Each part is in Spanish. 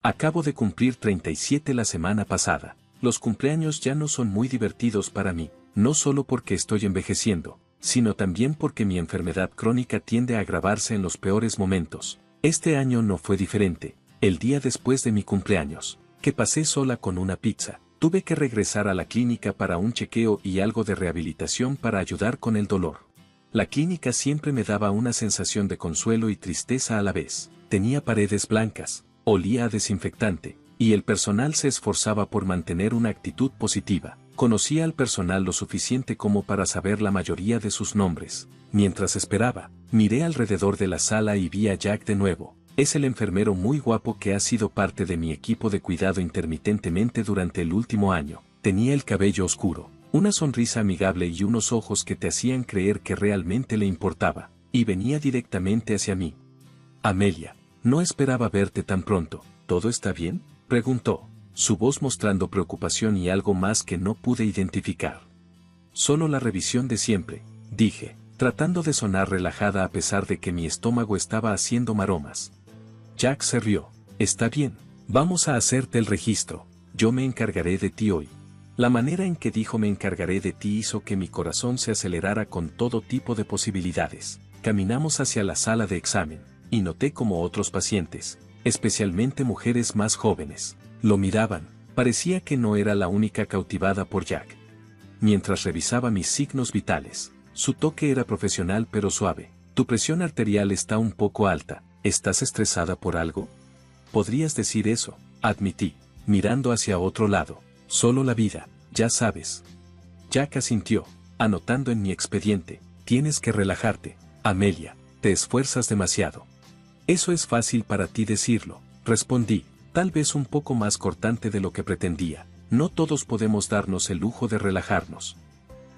Acabo de cumplir 37 la semana pasada. Los cumpleaños ya no son muy divertidos para mí, no solo porque estoy envejeciendo, sino también porque mi enfermedad crónica tiende a agravarse en los peores momentos. Este año no fue diferente. El día después de mi cumpleaños, que pasé sola con una pizza, tuve que regresar a la clínica para un chequeo y algo de rehabilitación para ayudar con el dolor. La clínica siempre me daba una sensación de consuelo y tristeza a la vez. Tenía paredes blancas, olía a desinfectante, y el personal se esforzaba por mantener una actitud positiva. Conocía al personal lo suficiente como para saber la mayoría de sus nombres. Mientras esperaba, miré alrededor de la sala y vi a Jack de nuevo. Es el enfermero muy guapo que ha sido parte de mi equipo de cuidado intermitentemente durante el último año. Tenía el cabello oscuro, una sonrisa amigable y unos ojos que te hacían creer que realmente le importaba, y venía directamente hacia mí. Amelia, no esperaba verte tan pronto. ¿Todo está bien?, preguntó, su voz mostrando preocupación y algo más que no pude identificar. Solo la revisión de siempre, dije, tratando de sonar relajada a pesar de que mi estómago estaba haciendo maromas. Jack se rió. Está bien, vamos a hacerte el registro, yo me encargaré de ti hoy. La manera en que dijo me encargaré de ti hizo que mi corazón se acelerara con todo tipo de posibilidades. Caminamos hacia la sala de examen, y noté como otros pacientes, especialmente mujeres más jóvenes, lo miraban. Parecía que no era la única cautivada por Jack. Mientras revisaba mis signos vitales, su toque era profesional pero suave. Tu presión arterial está un poco alta. ¿Estás estresada por algo? Podrías decir eso, admití, mirando hacia otro lado. Solo la vida, ya sabes. Jack asintió, anotando en mi expediente. Tienes que relajarte, Amelia, te esfuerzas demasiado. Eso es fácil para ti decirlo, respondí, tal vez un poco más cortante de lo que pretendía. No todos podemos darnos el lujo de relajarnos.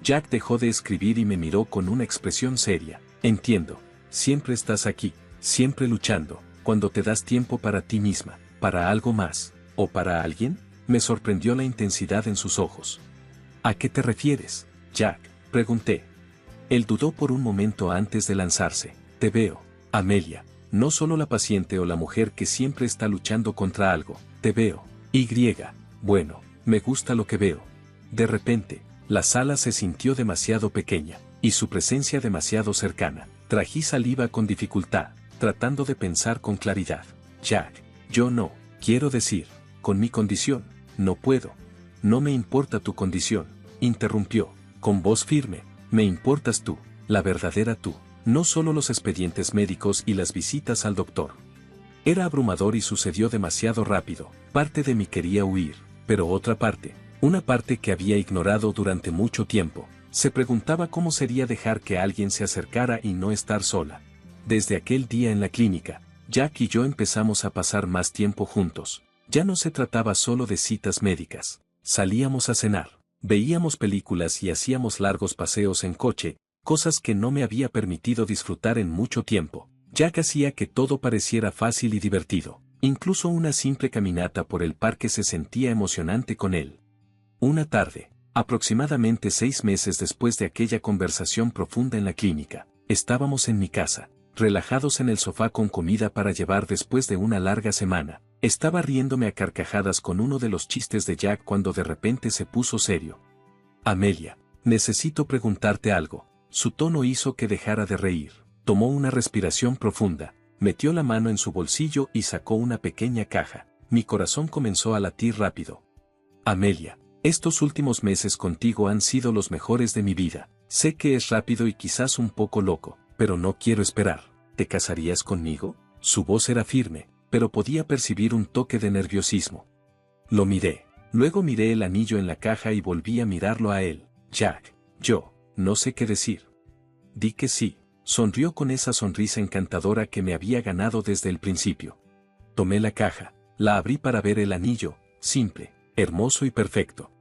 Jack dejó de escribir y me miró con una expresión seria. Entiendo, siempre estás aquí, siempre luchando, cuando te das tiempo para ti misma, para algo más, o para alguien. Me sorprendió la intensidad en sus ojos. ¿A qué te refieres, Jack?, pregunté. Él dudó por un momento antes de lanzarse. Te veo, Amelia, no solo la paciente o la mujer que siempre está luchando contra algo, te veo. Bueno, me gusta lo que veo. De repente, la sala se sintió demasiado pequeña, y su presencia demasiado cercana. Trají saliva con dificultad, tratando de pensar con claridad. Jack, yo no, quiero decir, con mi condición, no puedo. No me importa tu condición, interrumpió, con voz firme, me importas tú, la verdadera tú, no solo los expedientes médicos y las visitas al doctor. Era abrumador y sucedió demasiado rápido. Parte de mí quería huir, pero otra parte, una parte que había ignorado durante mucho tiempo, se preguntaba cómo sería dejar que alguien se acercara y no estar sola. Desde aquel día en la clínica, Jack y yo empezamos a pasar más tiempo juntos. Ya no se trataba solo de citas médicas. Salíamos a cenar, veíamos películas y hacíamos largos paseos en coche, cosas que no me había permitido disfrutar en mucho tiempo. Jack hacía que todo pareciera fácil y divertido. Incluso una simple caminata por el parque se sentía emocionante con él. Una tarde, aproximadamente 6 meses después de aquella conversación profunda en la clínica, estábamos en mi casa, relajados en el sofá con comida para llevar después de una larga semana. Estaba riéndome a carcajadas con uno de los chistes de Jack cuando de repente se puso serio. Amelia, necesito preguntarte algo. Su tono hizo que dejara de reír. Tomó una respiración profunda, metió la mano en su bolsillo y sacó una pequeña caja. Mi corazón comenzó a latir rápido. Amelia, estos últimos meses contigo han sido los mejores de mi vida. Sé que es rápido y quizás un poco loco, pero no quiero esperar. ¿Te casarías conmigo? Su voz era firme, pero podía percibir un toque de nerviosismo. Lo miré. Luego miré el anillo en la caja y volví a mirarlo a él. Jack, yo, no sé qué decir. Di que sí. Sonrió con esa sonrisa encantadora que me había ganado desde el principio. Tomé la caja, la abrí para ver el anillo, simple, hermoso y perfecto.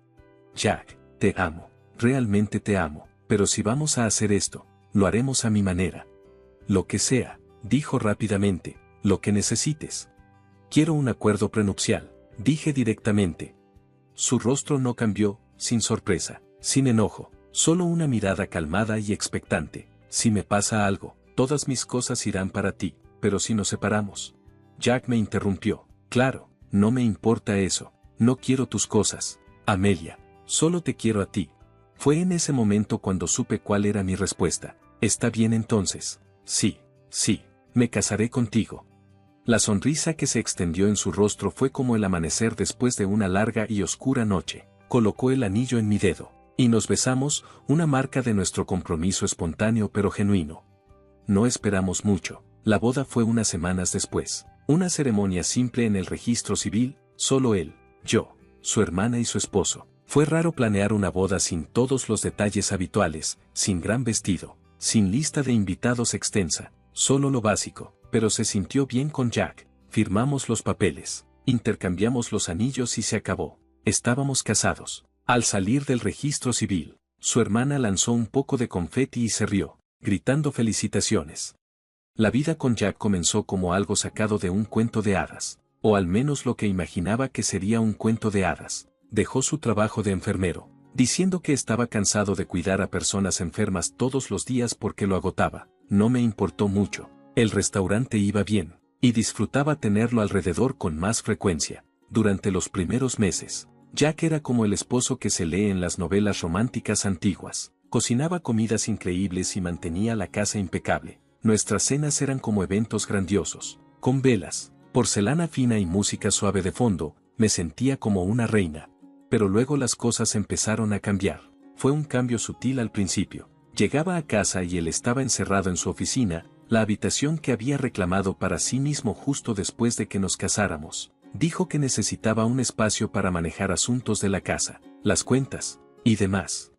Jack, te amo, realmente te amo, pero si vamos a hacer esto, lo haremos a mi manera. Lo que sea, dijo rápidamente, lo que necesites. Quiero un acuerdo prenupcial, dije directamente. Su rostro no cambió, sin sorpresa, sin enojo, solo una mirada calmada y expectante. Si me pasa algo, todas mis cosas irán para ti, pero si nos separamos. Jack me interrumpió. Claro, no me importa eso. No quiero tus cosas, Amelia. Solo te quiero a ti. Fue en ese momento cuando supe cuál era mi respuesta. Está bien entonces. Sí, sí, me casaré contigo. La sonrisa que se extendió en su rostro fue como el amanecer después de una larga y oscura noche. Colocó el anillo en mi dedo, y nos besamos, una marca de nuestro compromiso espontáneo pero genuino. No esperamos mucho. La boda fue unas semanas después. Una ceremonia simple en el registro civil, solo él, yo, su hermana y su esposo. Fue raro planear una boda sin todos los detalles habituales, sin gran vestido, sin lista de invitados extensa, solo lo básico, pero se sintió bien con Jack. Firmamos los papeles, intercambiamos los anillos y se acabó. Estábamos casados. Al salir del registro civil, su hermana lanzó un poco de confeti y se rió, gritando felicitaciones. La vida con Jack comenzó como algo sacado de un cuento de hadas, o al menos lo que imaginaba que sería un cuento de hadas. Dejó su trabajo de enfermero, diciendo que estaba cansado de cuidar a personas enfermas todos los días porque lo agotaba. No me importó mucho. El restaurante iba bien, y disfrutaba tenerlo alrededor con más frecuencia. Durante los primeros meses, Jack era como el esposo que se lee en las novelas románticas antiguas. Cocinaba comidas increíbles y mantenía la casa impecable. Nuestras cenas eran como eventos grandiosos, con velas, porcelana fina y música suave de fondo. Me sentía como una reina. Pero luego las cosas empezaron a cambiar. Fue un cambio sutil al principio. Llegaba a casa y él estaba encerrado en su oficina, la habitación que había reclamado para sí mismo justo después de que nos casáramos. Dijo que necesitaba un espacio para manejar asuntos de la casa, las cuentas, y demás.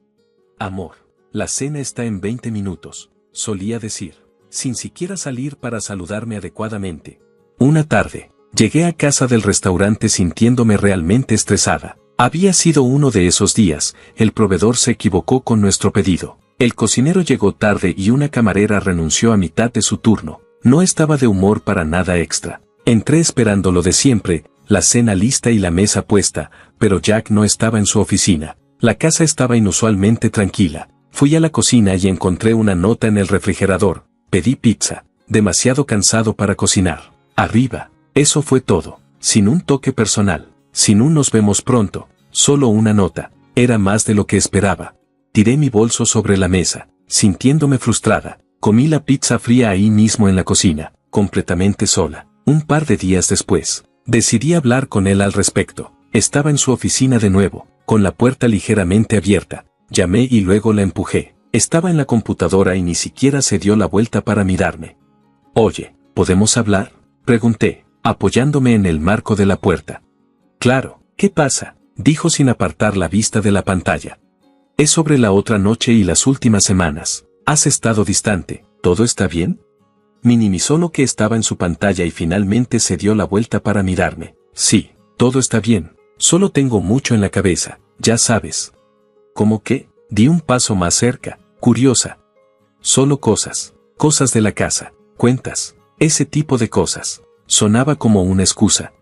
Amor, la cena está en 20 minutos, solía decir, sin siquiera salir para saludarme adecuadamente. Una tarde, llegué a casa del restaurante sintiéndome realmente estresada. Había sido uno de esos días, el proveedor se equivocó con nuestro pedido. El cocinero llegó tarde y una camarera renunció a mitad de su turno. No estaba de humor para nada extra. Entré esperando lo de siempre, la cena lista y la mesa puesta, pero Jack no estaba en su oficina. La casa estaba inusualmente tranquila. Fui a la cocina y encontré una nota en el refrigerador. Pedí pizza. Demasiado cansado para cocinar. Arriba. Eso fue todo. Sin un toque personal. Sin un nos vemos pronto. Solo una nota. Era más de lo que esperaba. Tiré mi bolso sobre la mesa. Sintiéndome frustrada. Comí la pizza fría ahí mismo en la cocina. Completamente sola. Un par de días después, decidí hablar con él al respecto. Estaba en su oficina de nuevo, con la puerta ligeramente abierta. Llamé y luego la empujé. Estaba en la computadora y ni siquiera se dio la vuelta para mirarme. Oye, ¿podemos hablar?, pregunté, apoyándome en el marco de la puerta. Claro, ¿qué pasa?, dijo sin apartar la vista de la pantalla. Es sobre la otra noche y las últimas semanas. ¿Has estado distante? ¿Todo está bien? Minimizó lo que estaba en su pantalla y finalmente se dio la vuelta para mirarme. Sí, todo está bien. Solo tengo mucho en la cabeza, ya sabes. ¿Cómo qué? Di un paso más cerca, curiosa. Solo cosas de la casa, cuentas, ese tipo de cosas. Sonaba como una excusa.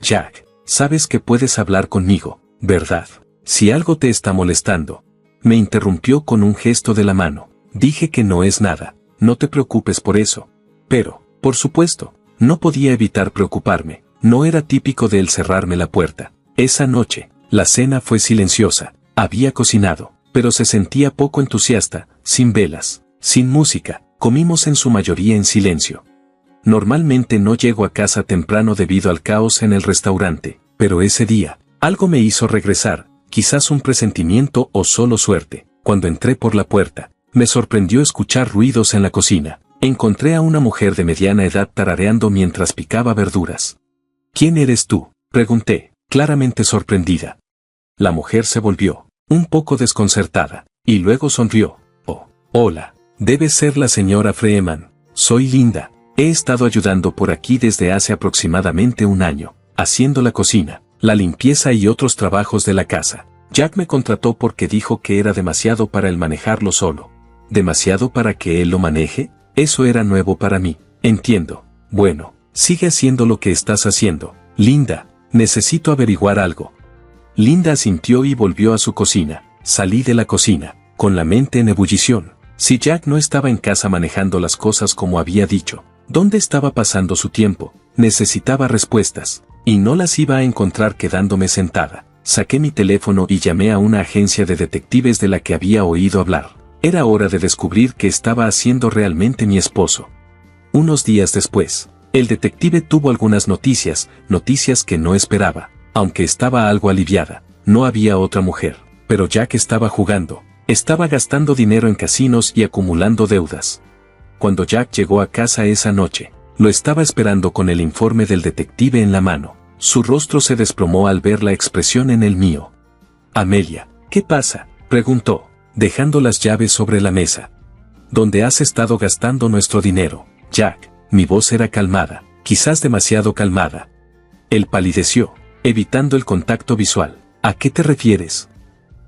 Jack, sabes que puedes hablar conmigo, ¿verdad? Si algo te está molestando. Me interrumpió con un gesto de la mano. Dije que no es nada, no te preocupes por eso. Pero, por supuesto, no podía evitar preocuparme. No era típico de él cerrarme la puerta. Esa noche, la cena fue silenciosa. Había cocinado, pero se sentía poco entusiasta, sin velas, sin música. Comimos en su mayoría en silencio. Normalmente no llego a casa temprano debido al caos en el restaurante, pero ese día, algo me hizo regresar, quizás un presentimiento o solo suerte. Cuando entré por la puerta, me sorprendió escuchar ruidos en la cocina. Encontré a una mujer de mediana edad tarareando mientras picaba verduras. ¿Quién eres tú?, pregunté, claramente sorprendida. La mujer se volvió, un poco desconcertada, y luego sonrió. Oh, hola, debes ser la señora Freeman. Soy Linda. He estado ayudando por aquí desde hace aproximadamente un año, haciendo la cocina, la limpieza y otros trabajos de la casa. Jack me contrató porque dijo que era demasiado para él manejarlo solo. ¿Demasiado para que él lo maneje? Eso era nuevo para mí. Entiendo. Bueno, sigue haciendo lo que estás haciendo. Linda, necesito averiguar algo. Linda asintió y volvió a su cocina. Salí de la cocina, con la mente en ebullición. Si Jack no estaba en casa manejando las cosas como había dicho, ¿dónde estaba pasando su tiempo? Necesitaba respuestas. Y no las iba a encontrar quedándome sentada. Saqué mi teléfono y llamé a una agencia de detectives de la que había oído hablar. Era hora de descubrir qué estaba haciendo realmente mi esposo. Unos días después, el detective tuvo algunas noticias que no esperaba. Aunque estaba algo aliviada, no había otra mujer. Pero Jack estaba jugando, estaba gastando dinero en casinos y acumulando deudas. Cuando Jack llegó a casa esa noche, lo estaba esperando con el informe del detective en la mano. Su rostro se desplomó al ver la expresión en el mío. Amelia, ¿qué pasa?, preguntó, dejando las llaves sobre la mesa. ¿Dónde has estado gastando nuestro dinero, Jack? Mi voz era calmada, quizás demasiado calmada. Él palideció, evitando el contacto visual. ¿A qué te refieres?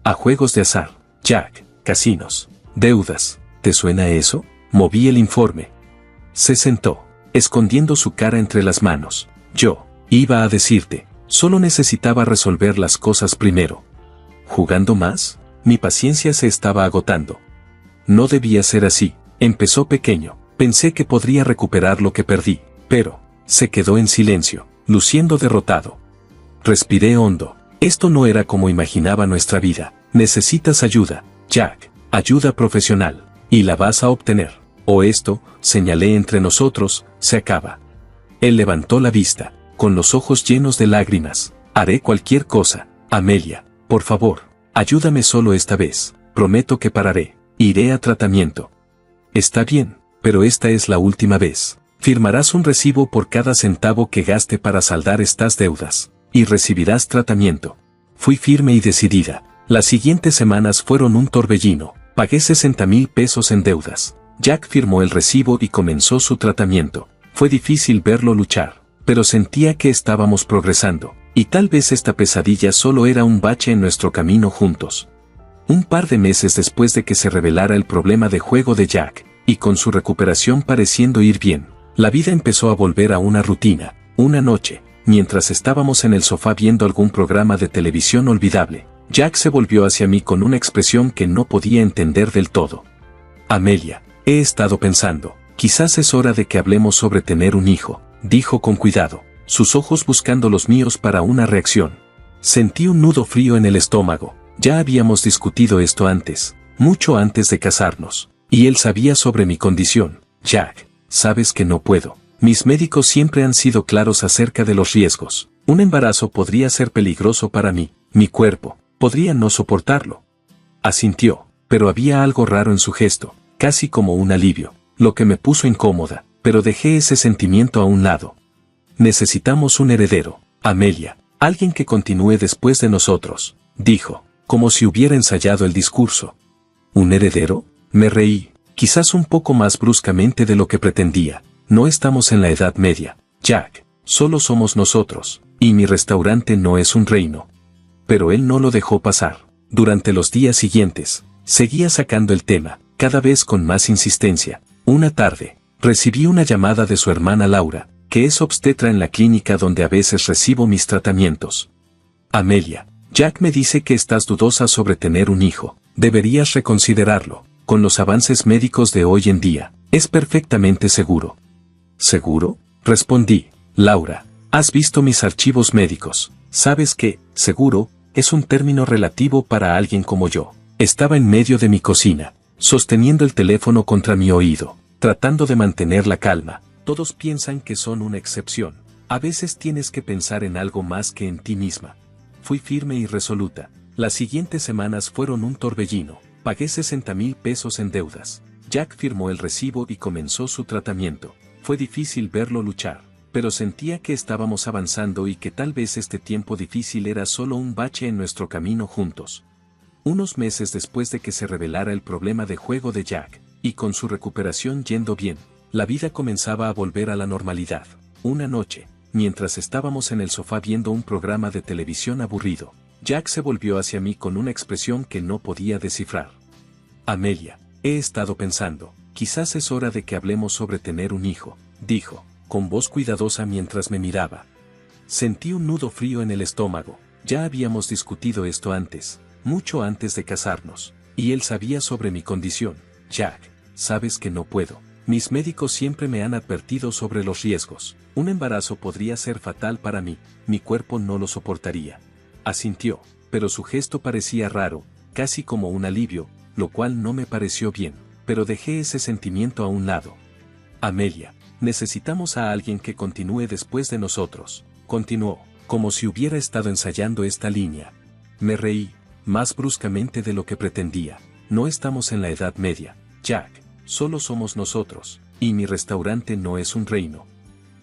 A juegos de azar, Jack, casinos, deudas. ¿Te suena eso? Moví el informe. Se sentó, escondiendo su cara entre las manos. Yo iba a decirte, solo necesitaba resolver las cosas primero. ¿Jugando más? Mi paciencia se estaba agotando. No debía ser así. Empezó pequeño. Pensé que podría recuperar lo que perdí, pero se quedó en silencio, luciendo derrotado. Respiré hondo. Esto no era como imaginaba nuestra vida. Necesitas ayuda, Jack, ayuda profesional, y la vas a obtener. O esto, señalé entre nosotros, se acaba. Él levantó la vista, con los ojos llenos de lágrimas. Haré cualquier cosa, Amelia, por favor, ayúdame solo esta vez. Prometo que pararé. Iré a tratamiento. Está bien, pero esta es la última vez. Firmarás un recibo por cada centavo que gaste para saldar estas deudas, y recibirás tratamiento. Fui firme y decidida. Las siguientes semanas fueron un torbellino. Pagué 60,000 pesos en deudas. Jack firmó el recibo y comenzó su tratamiento. Fue difícil verlo luchar, pero sentía que estábamos progresando, y tal vez esta pesadilla solo era un bache en nuestro camino juntos. Un par de meses después de que se revelara el problema de juego de Jack, y con su recuperación pareciendo ir bien, la vida empezó a volver a una rutina. Una noche, mientras estábamos en el sofá viendo algún programa de televisión olvidable, Jack se volvió hacia mí con una expresión que no podía entender del todo. Amelia, he estado pensando, quizás es hora de que hablemos sobre tener un hijo, dijo con cuidado, sus ojos buscando los míos para una reacción. Sentí un nudo frío en el estómago. Ya habíamos discutido esto antes, mucho antes de casarnos, y él sabía sobre mi condición. Jack, sabes que no puedo. Mis médicos siempre han sido claros acerca de los riesgos. Un embarazo podría ser peligroso para mí, mi cuerpo podría no soportarlo. Asintió, pero había algo raro en su gesto, casi como un alivio, lo que me puso incómoda, pero dejé ese sentimiento a un lado. Necesitamos un heredero, Amelia, alguien que continúe después de nosotros, dijo, como si hubiera ensayado el discurso. ¿Un heredero? Me reí, quizás un poco más bruscamente de lo que pretendía. No estamos en la Edad Media, Jack, solo somos nosotros, y mi restaurante no es un reino. Pero él no lo dejó pasar. Durante los días siguientes, seguía sacando el tema, cada vez con más insistencia. Una tarde, recibí una llamada de su hermana Laura, que es obstetra en la clínica donde a veces recibo mis tratamientos. Amelia, Jack me dice que estás dudosa sobre tener un hijo. Deberías reconsiderarlo. Con los avances médicos de hoy en día, es perfectamente seguro. ¿Seguro? Respondí. Laura, has visto mis archivos médicos. Sabes que, seguro, es un término relativo para alguien como yo. Estaba en medio de mi cocina, sosteniendo el teléfono contra mi oído, tratando de mantener la calma. Todos piensan que son una excepción. A veces tienes que pensar en algo más que en ti misma. Fui firme y resoluta. Las siguientes semanas fueron un torbellino. Pagué 60,000 pesos en deudas. Jack firmó el recibo y comenzó su tratamiento. Fue difícil verlo luchar, pero sentía que estábamos avanzando y que tal vez este tiempo difícil era solo un bache en nuestro camino juntos. Unos meses después de que se revelara el problema de juego de Jack, y con su recuperación yendo bien, la vida comenzaba a volver a la normalidad. Una noche, mientras estábamos en el sofá viendo un programa de televisión aburrido, Jack se volvió hacia mí con una expresión que no podía descifrar. Amelia, he estado pensando, quizás es hora de que hablemos sobre tener un hijo, dijo, con voz cuidadosa mientras me miraba. Sentí un nudo frío en el estómago. Ya habíamos discutido esto antes, mucho antes de casarnos, y él sabía sobre mi condición. Jack, sabes que no puedo. Mis médicos siempre me han advertido sobre los riesgos. Un embarazo podría ser fatal para mí, mi cuerpo no lo soportaría. Asintió, pero su gesto parecía raro, casi como un alivio, lo cual no me pareció bien, pero dejé ese sentimiento a un lado. Amelia, necesitamos a alguien que continúe después de nosotros. Continuó, como si hubiera estado ensayando esta línea. Me reí, más bruscamente de lo que pretendía. No estamos en la Edad Media, Jack, solo somos nosotros, y mi restaurante no es un reino.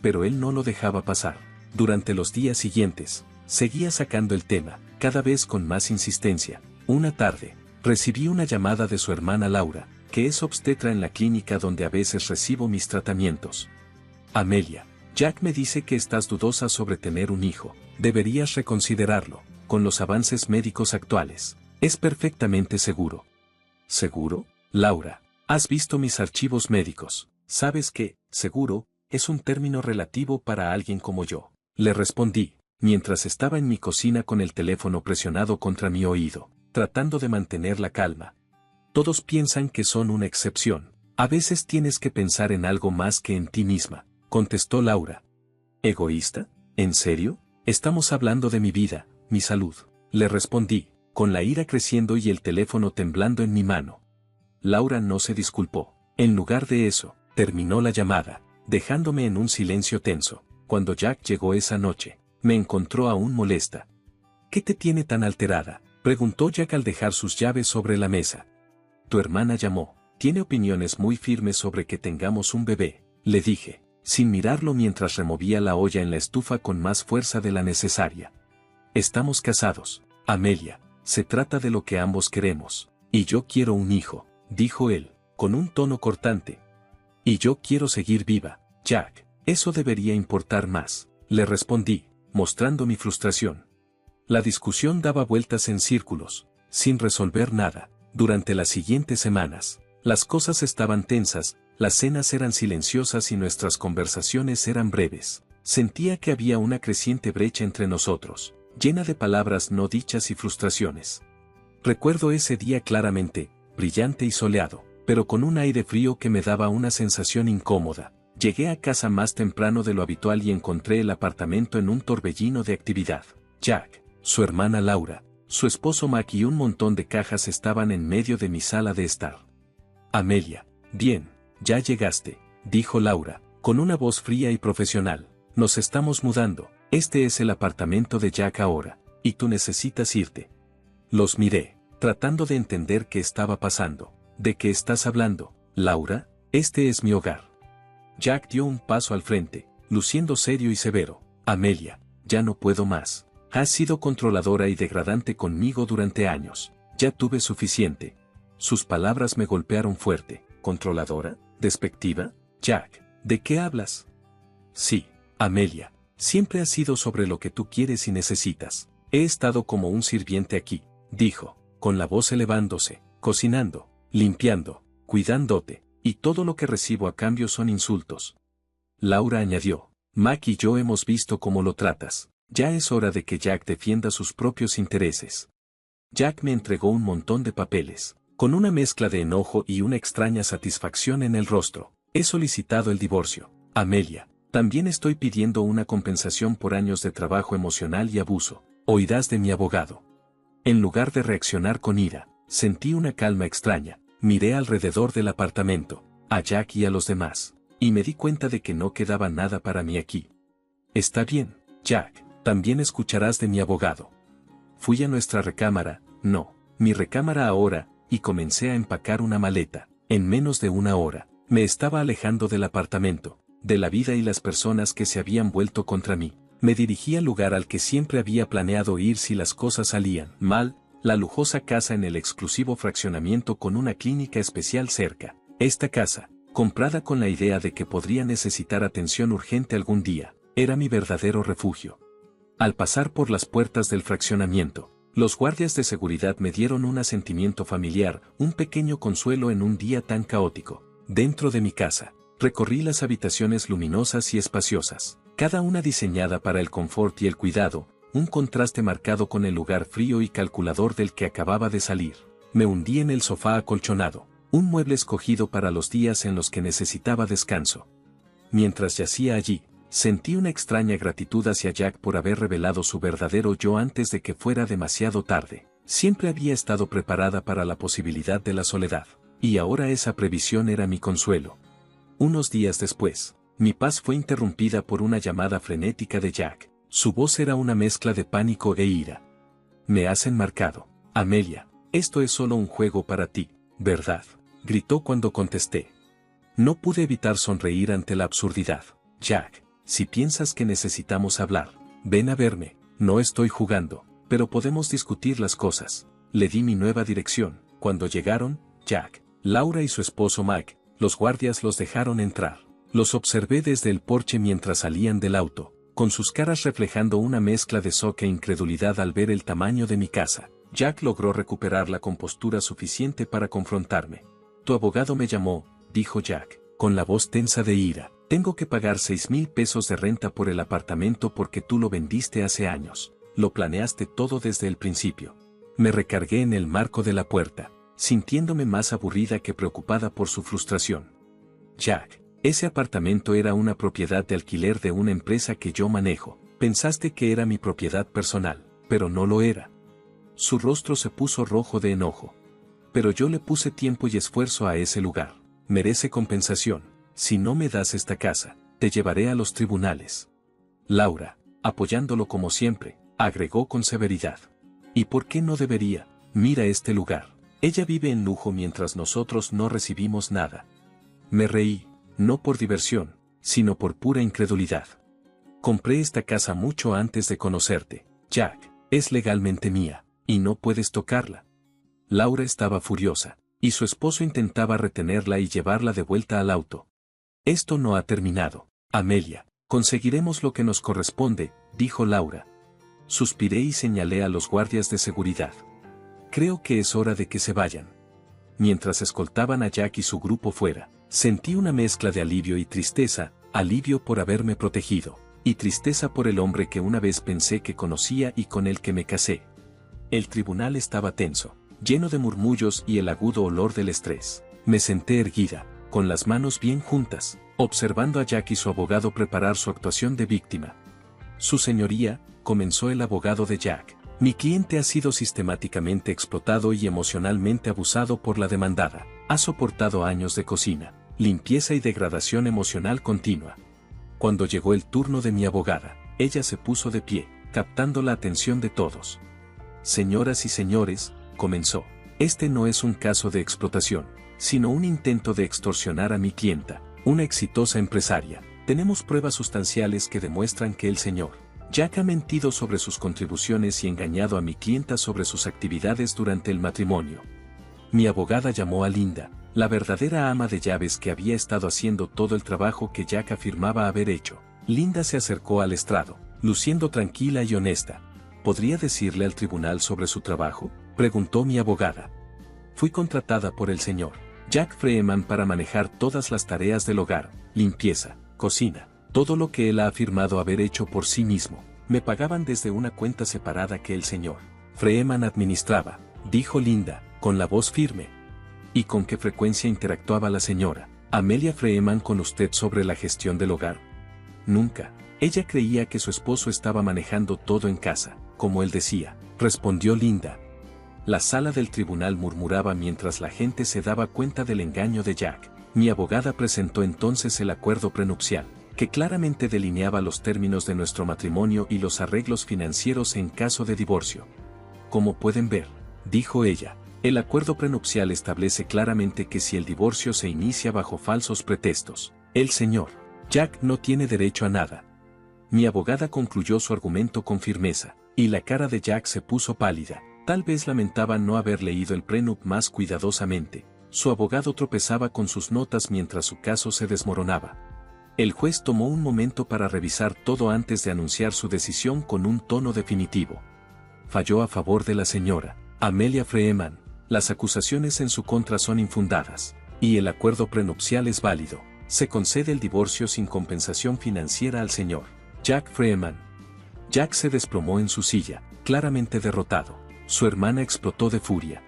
Pero él no lo dejaba pasar. Durante los días siguientes, seguía sacando el tema, cada vez con más insistencia. Una tarde, recibí una llamada de su hermana Laura, que es obstetra en la clínica donde a veces recibo mis tratamientos. Amelia, Jack me dice que estás dudosa sobre tener un hijo. Deberías reconsiderarlo, con los avances médicos actuales. Es perfectamente seguro. ¿Seguro? Laura, has visto mis archivos médicos. Sabes que, seguro, es un término relativo para alguien como yo. Le respondí, mientras estaba en mi cocina con el teléfono presionado contra mi oído, tratando de mantener la calma. Todos piensan que son una excepción. A veces tienes que pensar en algo más que en ti misma, contestó Laura. ¿Egoísta? ¿En serio? Estamos hablando de mi vida, mi salud. Le respondí, con la ira creciendo y el teléfono temblando en mi mano. Laura no se disculpó. En lugar de eso, terminó la llamada, dejándome en un silencio tenso. Cuando Jack llegó esa noche, me encontró aún molesta. ¿Qué te tiene tan alterada?, preguntó Jack al dejar sus llaves sobre la mesa. Tu hermana llamó. Tiene opiniones muy firmes sobre que tengamos un bebé, le dije, sin mirarlo mientras removía la olla en la estufa con más fuerza de la necesaria. Estamos casados, Amelia, se trata de lo que ambos queremos, y yo quiero un hijo, dijo él, con un tono cortante. Y yo quiero seguir viva, Jack, eso debería importar más, le respondí, mostrando mi frustración. La discusión daba vueltas en círculos, sin resolver nada. Durante las siguientes semanas, las cosas estaban tensas, las cenas eran silenciosas y nuestras conversaciones eran breves. Sentía que había una creciente brecha entre nosotros, llena de palabras no dichas y frustraciones. Recuerdo ese día claramente, brillante y soleado, pero con un aire frío que me daba una sensación incómoda. Llegué a casa más temprano de lo habitual y encontré el apartamento en un torbellino de actividad. Jack, su hermana Laura, su esposo Mac y un montón de cajas estaban en medio de mi sala de estar. Amelia, bien, ya llegaste, dijo Laura, con una voz fría y profesional. Nos estamos mudando, este es el apartamento de Jack ahora, y tú necesitas irte. Los miré, tratando de entender qué estaba pasando. ¿De qué estás hablando, Laura? Este es mi hogar. Jack dio un paso al frente, luciendo serio y severo. Amelia, ya no puedo más. Has sido controladora y degradante conmigo durante años. Ya tuve suficiente. Sus palabras me golpearon fuerte. ¿Controladora? ¿Despectiva? Jack, ¿de qué hablas? Sí, Amelia, siempre has sido sobre lo que tú quieres y necesitas. He estado como un sirviente aquí, dijo, con la voz elevándose, cocinando, limpiando, cuidándote, y todo lo que recibo a cambio son insultos. Laura añadió, Mac y yo hemos visto cómo lo tratas. Ya es hora de que Jack defienda sus propios intereses. Jack me entregó un montón de papeles, con una mezcla de enojo y una extraña satisfacción en el rostro. He solicitado el divorcio. Amelia, también estoy pidiendo una compensación por años de trabajo emocional y abuso. Oirás de mi abogado. En lugar de reaccionar con ira, sentí una calma extraña. Miré alrededor del apartamento, a Jack y a los demás, y me di cuenta de que no quedaba nada para mí aquí. Está bien, Jack. También escucharás de mi abogado. Fui a nuestra recámara, mi recámara ahora, y comencé a empacar una maleta. En menos de una hora, me estaba alejando del apartamento, de la vida y las personas que se habían vuelto contra mí. Me dirigí al lugar al que siempre había planeado ir si las cosas salían mal, la lujosa casa en el exclusivo fraccionamiento con una clínica especial cerca. Esta casa, comprada con la idea de que podría necesitar atención urgente algún día, era mi verdadero refugio. Al pasar por las puertas del fraccionamiento, los guardias de seguridad me dieron un sentimiento familiar, un pequeño consuelo en un día tan caótico. Dentro de mi casa, recorrí las habitaciones luminosas y espaciosas, cada una diseñada para el confort y el cuidado, un contraste marcado con el lugar frío y calculador del que acababa de salir. Me hundí en el sofá acolchonado, Un mueble escogido para los días en los que necesitaba descanso. Mientras yacía allí, sentí una extraña gratitud hacia Jack por haber revelado su verdadero yo antes de que fuera demasiado tarde. Siempre había estado preparada para la posibilidad de la soledad, y ahora esa previsión era mi consuelo. Unos días después, mi paz fue interrumpida por una llamada frenética de Jack. Su voz era una mezcla de pánico e ira. Me has enmarcado, Amelia. Esto es solo un juego para ti, ¿verdad?, gritó cuando contesté. No pude evitar sonreír ante la absurdidad. Jack, si piensas que necesitamos hablar, ven a verme. No estoy jugando, pero podemos discutir las cosas. Le di mi nueva dirección. Cuando llegaron, Jack, Laura y su esposo Mike, los guardias los dejaron entrar. Los observé desde el porche mientras salían del auto, con sus caras reflejando una mezcla de shock e incredulidad al ver el tamaño de mi casa. Jack logró recuperar la compostura suficiente para confrontarme. Tu abogado me llamó, dijo Jack, con la voz tensa de ira. Tengo que pagar 6,000 pesos de renta por el apartamento porque tú lo vendiste hace años. Lo planeaste todo desde el principio. Me recargué en el marco de la puerta, sintiéndome más aburrida que preocupada por su frustración. Jack, ese apartamento era una propiedad de alquiler de una empresa que yo manejo. Pensaste que era mi propiedad personal, pero no lo era. Su rostro se puso rojo de enojo. Pero yo le puse tiempo y esfuerzo a ese lugar. Merece compensación. Si no me das esta casa, te llevaré a los tribunales. Laura, apoyándolo como siempre, agregó con severidad. ¿Y por qué no debería? Mira este lugar. Ella vive en lujo mientras nosotros no recibimos nada. Me reí, no por diversión, sino por pura incredulidad. Compré esta casa mucho antes de conocerte, Jack. Es legalmente mía, y no puedes tocarla. Laura estaba furiosa, y su esposo intentaba retenerla y llevarla de vuelta al auto. Esto no ha terminado, Amelia. Conseguiremos lo que nos corresponde, dijo Laura. Suspiré y señalé a los guardias de seguridad. Creo que es hora de que se vayan. Mientras escoltaban a Jack y su grupo fuera, sentí una mezcla de alivio y tristeza, alivio por haberme protegido, y tristeza por el hombre que una vez pensé que conocía y con el que me casé. El tribunal estaba tenso, lleno de murmullos y el agudo olor del estrés. Me senté erguida, con las manos bien juntas, observando a Jack y su abogado preparar su actuación de víctima. Su señoría, comenzó el abogado de Jack, mi cliente ha sido sistemáticamente explotado y emocionalmente abusado por la demandada. Ha soportado años de cocina, limpieza y degradación emocional continua. Cuando llegó el turno de mi abogada, ella se puso de pie, captando la atención de todos. Señoras y señores, comenzó, este no es un caso de explotación, sino un intento de extorsionar a mi clienta, una exitosa empresaria. Tenemos pruebas sustanciales que demuestran que el señor Jack ha mentido sobre sus contribuciones y engañado a mi clienta sobre sus actividades durante el matrimonio. Mi abogada llamó a Linda, la verdadera ama de llaves que había estado haciendo todo el trabajo que Jack afirmaba haber hecho. Linda se acercó al estrado, luciendo tranquila y honesta. ¿Podría decirle al tribunal sobre su trabajo?, preguntó mi abogada. Fui contratada por el señor Jack Freeman para manejar todas las tareas del hogar, limpieza, cocina, todo lo que él ha afirmado haber hecho por sí mismo. Me pagaban desde una cuenta separada que el señor Freeman administraba, dijo Linda, con la voz firme. ¿Y con qué frecuencia interactuaba la señora Amelia Freeman con usted sobre la gestión del hogar? Nunca. Ella creía que su esposo estaba manejando todo en casa, como él decía, respondió Linda. La sala del tribunal murmuraba mientras la gente se daba cuenta del engaño de Jack. Mi abogada presentó entonces el acuerdo prenupcial, que claramente delineaba los términos de nuestro matrimonio y los arreglos financieros en caso de divorcio. Como pueden ver, dijo ella, el acuerdo prenupcial establece claramente que si el divorcio se inicia bajo falsos pretextos, el señor Jack no tiene derecho a nada. Mi abogada concluyó su argumento con firmeza, y la cara de Jack se puso pálida. Tal vez lamentaba no haber leído el prenup más cuidadosamente. Su abogado tropezaba con sus notas mientras su caso se desmoronaba. El juez tomó un momento para revisar todo antes de anunciar su decisión con un tono definitivo. Falló a favor de la señora Amelia Freeman. Las acusaciones en su contra son infundadas, y el acuerdo prenupcial es válido. Se concede el divorcio sin compensación financiera al señor Jack Freeman. Jack se desplomó en su silla, claramente derrotado. Su hermana explotó de furia.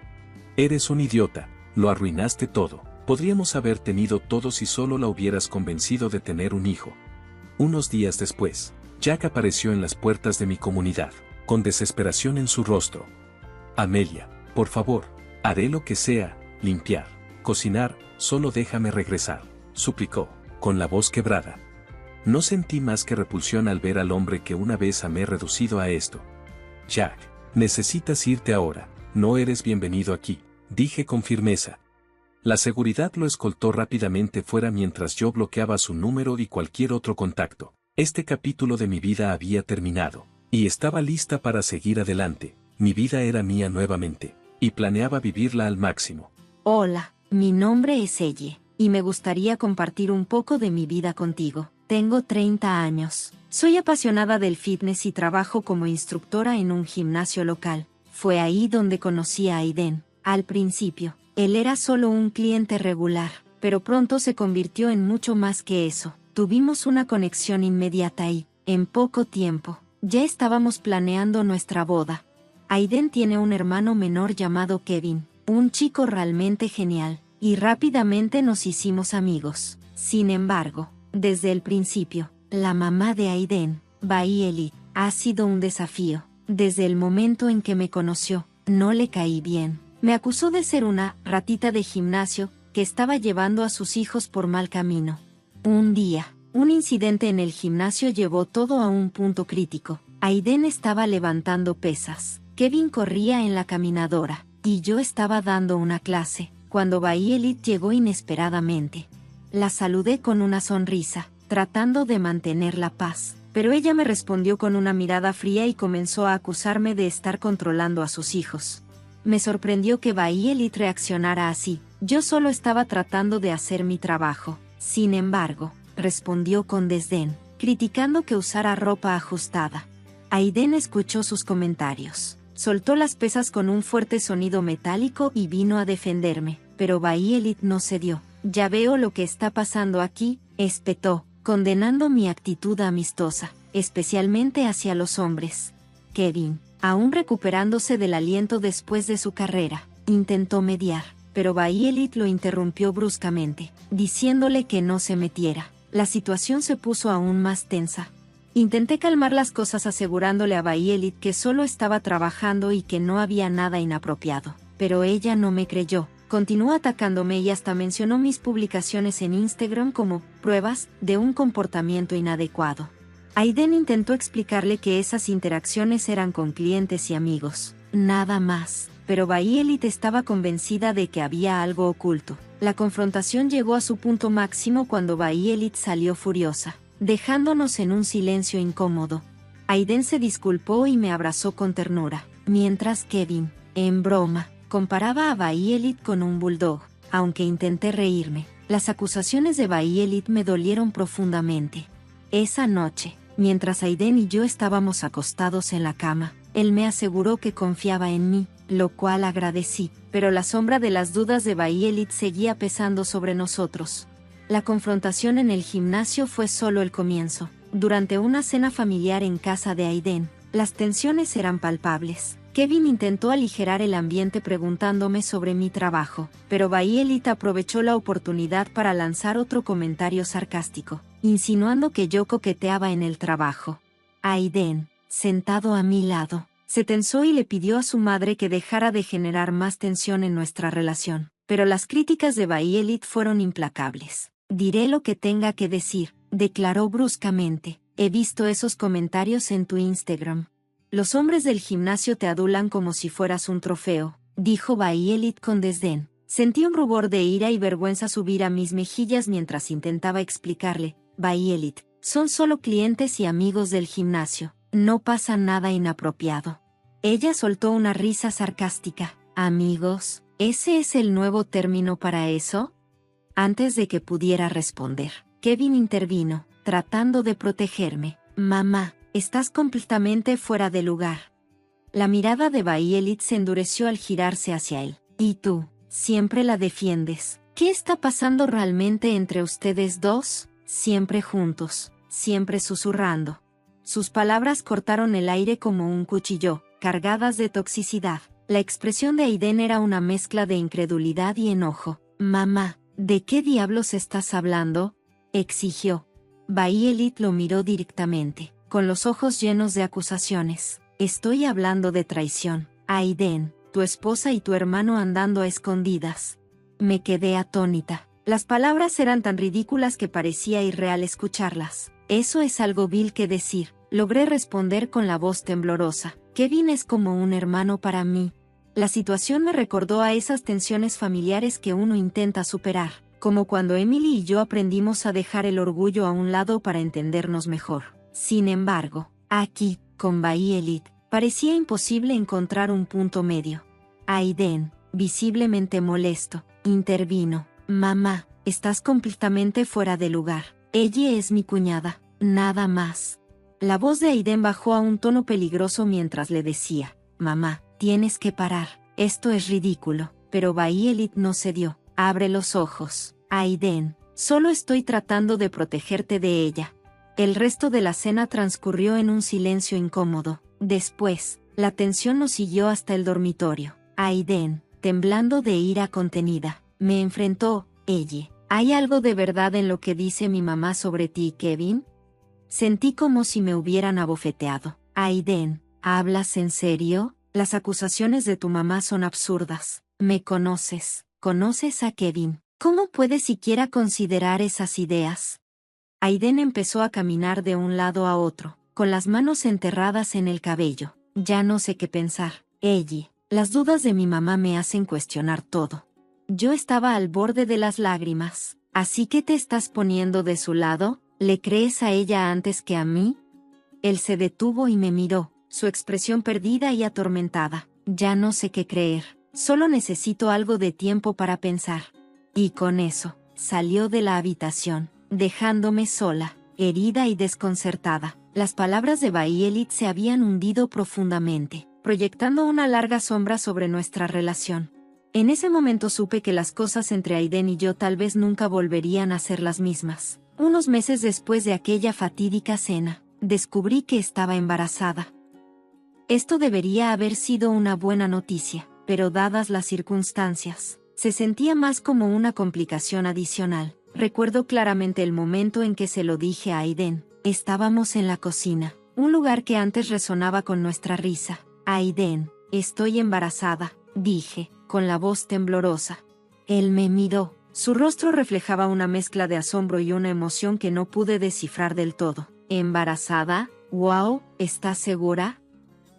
Eres un idiota, Lo arruinaste todo. Podríamos haber tenido todo si solo la hubieras convencido de tener un hijo. Unos días después, Jack apareció en las puertas de mi comunidad, con desesperación en su rostro. Amelia, por favor, haré lo que sea, limpiar, cocinar, solo déjame regresar, suplicó, con la voz quebrada. No sentí más que repulsión al ver al hombre que una vez amé reducido a esto. Jack, necesitas irte ahora, no eres bienvenido aquí, dije con firmeza. La seguridad lo escoltó rápidamente fuera mientras yo bloqueaba su número y cualquier otro contacto. Este capítulo de mi vida había terminado, y estaba lista para seguir adelante. Mi vida era mía nuevamente, y planeaba vivirla al máximo. Hola, mi nombre es Elle, y me gustaría compartir un poco de mi vida contigo. Tengo 30 años. Soy apasionada del fitness y trabajo como instructora en un gimnasio local. Fue ahí donde conocí a Aiden. Al principio, él era solo un cliente regular, pero pronto se convirtió en mucho más que eso. Tuvimos una conexión inmediata y, en poco tiempo, ya estábamos planeando nuestra boda. Aiden tiene un hermano menor llamado Kevin, un chico realmente genial, y rápidamente nos hicimos amigos. Sin embargo, desde el principio, la mamá de Aiden, Bailey, ha sido un desafío. Desde el momento en que me conoció, no le caí bien. Me acusó de ser una ratita de gimnasio que estaba llevando a sus hijos por mal camino. Un día, un incidente en el gimnasio llevó todo a un punto crítico. Aiden estaba levantando pesas, Kevin corría en la caminadora, y yo estaba dando una clase, cuando Bailey llegó inesperadamente. La saludé con una sonrisa, tratando de mantener la paz, pero ella me respondió con una mirada fría y comenzó a acusarme de estar controlando a sus hijos. Me sorprendió que Bailey reaccionara así. Yo solo estaba tratando de hacer mi trabajo. Sin embargo, respondió con desdén, criticando que usara ropa ajustada. Aiden escuchó sus comentarios. Soltó las pesas con un fuerte sonido metálico y vino a defenderme, pero Bailey no cedió. Ya veo lo que está pasando aquí, espetó, condenando mi actitud amistosa, especialmente hacia los hombres. Kevin, aún recuperándose del aliento después de su carrera, intentó mediar, pero Bailey lo interrumpió bruscamente, diciéndole que no se metiera. La situación se puso aún más tensa. Intenté calmar las cosas asegurándole a Bailey que solo estaba trabajando y que no había nada inapropiado, pero ella no me creyó. Continuó atacándome y hasta mencionó mis publicaciones en Instagram como pruebas de un comportamiento inadecuado. Aiden intentó explicarle que esas interacciones eran con clientes y amigos, nada más, pero Bailey estaba convencida de que había algo oculto. La confrontación llegó a su punto máximo cuando Bailey salió furiosa, dejándonos en un silencio incómodo. Aiden se disculpó y me abrazó con ternura, mientras Kevin, en broma, comparaba a Bailey con un bulldog. Aunque intenté reírme, las acusaciones de Bailey me dolieron profundamente. Esa noche, mientras Aiden y yo estábamos acostados en la cama, él me aseguró que confiaba en mí, lo cual agradecí, pero la sombra de las dudas de Bailey seguía pesando sobre nosotros. La confrontación en el gimnasio fue solo el comienzo. Durante una cena familiar en casa de Aiden, las tensiones eran palpables. Kevin intentó aligerar el ambiente preguntándome sobre mi trabajo, pero Bailey aprovechó la oportunidad para lanzar otro comentario sarcástico, insinuando que yo coqueteaba en el trabajo. Aiden, sentado a mi lado, se tensó y le pidió a su madre que dejara de generar más tensión en nuestra relación, pero las críticas de Bailey fueron implacables. Diré lo que tenga que decir, declaró bruscamente. He visto esos comentarios en tu Instagram. Los hombres del gimnasio te adulan como si fueras un trofeo, dijo Bailey con desdén. Sentí un rubor de ira y vergüenza subir a mis mejillas mientras intentaba explicarle. Bailey, son solo clientes y amigos del gimnasio, no pasa nada inapropiado. Ella soltó una risa sarcástica. ¿Amigos? ¿Ese es el nuevo término para eso? Antes de que pudiera responder, Kevin intervino, tratando de protegerme. Mamá, estás completamente fuera de lugar. La mirada de Bailey se endureció al girarse hacia él. ¿Y tú? Siempre la defiendes. ¿Qué está pasando realmente entre ustedes dos? Siempre juntos, siempre susurrando. Sus palabras cortaron el aire como un cuchillo, cargadas de toxicidad. La expresión de Aiden era una mezcla de incredulidad y enojo. Mamá, ¿de qué diablos estás hablando?, exigió. Bayelit lo miró directamente, con los ojos llenos de acusaciones. Estoy hablando de traición. Aiden, tu esposa y tu hermano andando a escondidas. Me quedé atónita. Las palabras eran tan ridículas que parecía irreal escucharlas. Eso es algo vil que decir, logré responder con la voz temblorosa. Kevin es como un hermano para mí. La situación me recordó a esas tensiones familiares que uno intenta superar, como cuando Emily y yo aprendimos a dejar el orgullo a un lado para entendernos mejor. Sin embargo, aquí, con Bayelit, parecía imposible encontrar un punto medio. Aiden, visiblemente molesto, intervino. Mamá, estás completamente fuera de lugar. Ella es mi cuñada, nada más. La voz de Aiden bajó a un tono peligroso mientras le decía, mamá, tienes que parar, esto es ridículo. Pero Bayelit no cedió. Abre los ojos, Aiden, solo estoy tratando de protegerte de ella. El resto de la cena transcurrió en un silencio incómodo. Después, la tensión nos siguió hasta el dormitorio. Aiden, temblando de ira contenida, me enfrentó. Ella, ¿hay algo de verdad en lo que dice mi mamá sobre ti, Kevin? Sentí como si me hubieran abofeteado. Aiden, ¿hablas en serio? Las acusaciones de tu mamá son absurdas. Me conoces a Kevin. ¿Cómo puedes siquiera considerar esas ideas? Aiden empezó a caminar de un lado a otro, con las manos enterradas en el cabello. Ya no sé qué pensar. Ella, las dudas de mi mamá me hacen cuestionar todo. Yo estaba al borde de las lágrimas. ¿Así que te estás poniendo de su lado? ¿Le crees a ella antes que a mí? Él se detuvo y me miró, su expresión perdida y atormentada. Ya no sé qué creer. Solo necesito algo de tiempo para pensar. Y con eso, salió de la habitación, dejándome sola, herida y desconcertada. Las palabras de Bayelit se habían hundido profundamente, proyectando una larga sombra sobre nuestra relación. En ese momento supe que las cosas entre Aiden y yo tal vez nunca volverían a ser las mismas. Unos meses después de aquella fatídica cena, descubrí que estaba embarazada. Esto debería haber sido una buena noticia, pero dadas las circunstancias, se sentía más como una complicación adicional. Recuerdo claramente el momento en que se lo dije a Aiden. Estábamos en la cocina, un lugar que antes resonaba con nuestra risa. Aiden, estoy embarazada, dije, con la voz temblorosa. Él me miró. Su rostro reflejaba una mezcla de asombro y una emoción que no pude descifrar del todo. ¿Embarazada? ¡Wow! ¿Estás segura?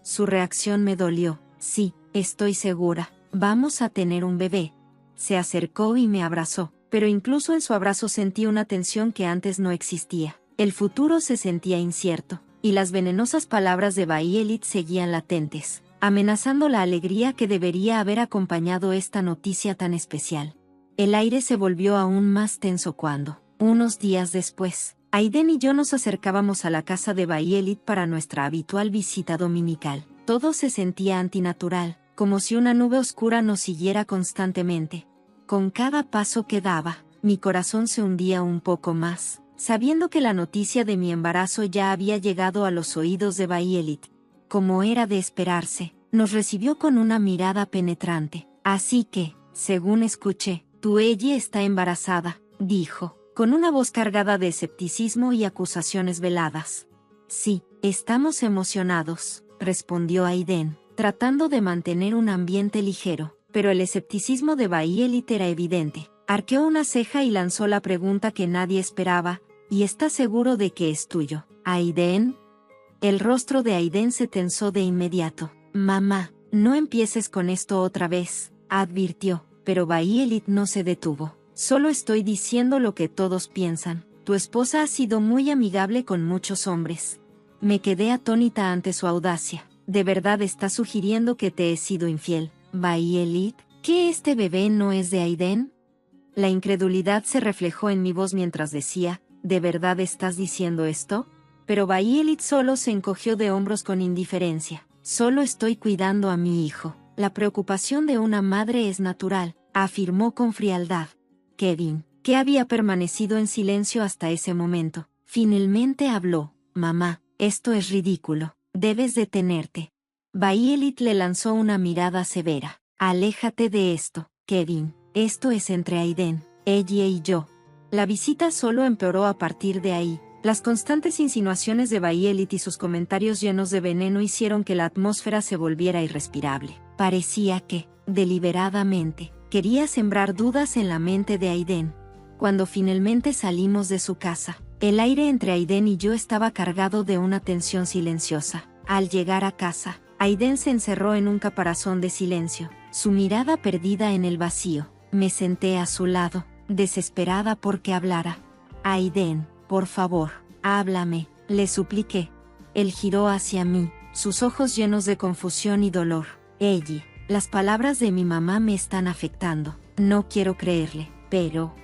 Su reacción me dolió. Sí, estoy segura. Vamos a tener un bebé. Se acercó y me abrazó, pero incluso en su abrazo sentí una tensión que antes no existía. El futuro se sentía incierto, y las venenosas palabras de Bayelit seguían latentes, amenazando la alegría que debería haber acompañado esta noticia tan especial. El aire se volvió aún más tenso cuando, unos días después, Aiden y yo nos acercábamos a la casa de Bayelit para nuestra habitual visita dominical. Todo se sentía antinatural, como si una nube oscura nos siguiera constantemente. Con cada paso que daba, mi corazón se hundía un poco más, sabiendo que la noticia de mi embarazo ya había llegado a los oídos de Bayelit. Como era de esperarse, nos recibió con una mirada penetrante. Así que, según escuché, ella está embarazada, dijo, con una voz cargada de escepticismo y acusaciones veladas. Sí, estamos emocionados, respondió Aiden, tratando de mantener un ambiente ligero, pero el escepticismo de Bayelit era evidente. Arqueó una ceja y lanzó la pregunta que nadie esperaba, ¿y estás seguro de que es tuyo, Aiden? El rostro de Aiden se tensó de inmediato. Mamá, no empieces con esto otra vez, advirtió. Pero Bayelit no se detuvo. Solo estoy diciendo lo que todos piensan. Tu esposa ha sido muy amigable con muchos hombres. Me quedé atónita ante su audacia. ¿De verdad estás sugiriendo que te he sido infiel, Bayelit? ¿Que este bebé no es de Aiden? La incredulidad se reflejó en mi voz mientras decía, ¿de verdad estás diciendo esto? Pero Bayelit solo se encogió de hombros con indiferencia. Solo estoy cuidando a mi hijo. La preocupación de una madre es natural, afirmó con frialdad. Kevin, que había permanecido en silencio hasta ese momento, finalmente habló. Mamá, esto es ridículo. Debes detenerte. Violet le lanzó una mirada severa. Aléjate de esto, Kevin. Esto es entre Aiden, ella y yo. La visita solo empeoró a partir de ahí. Las constantes insinuaciones de Violet y sus comentarios llenos de veneno hicieron que la atmósfera se volviera irrespirable. Parecía que, deliberadamente, quería sembrar dudas en la mente de Aiden. Cuando finalmente salimos de su casa, el aire entre Aiden y yo estaba cargado de una tensión silenciosa. Al llegar a casa, Aiden se encerró en un caparazón de silencio, su mirada perdida en el vacío. Me senté a su lado, desesperada por que hablara. Aiden, por favor, háblame, le supliqué. Él giró hacia mí, sus ojos llenos de confusión y dolor. Ellie, las palabras de mi mamá me están afectando. No quiero creerle, pero...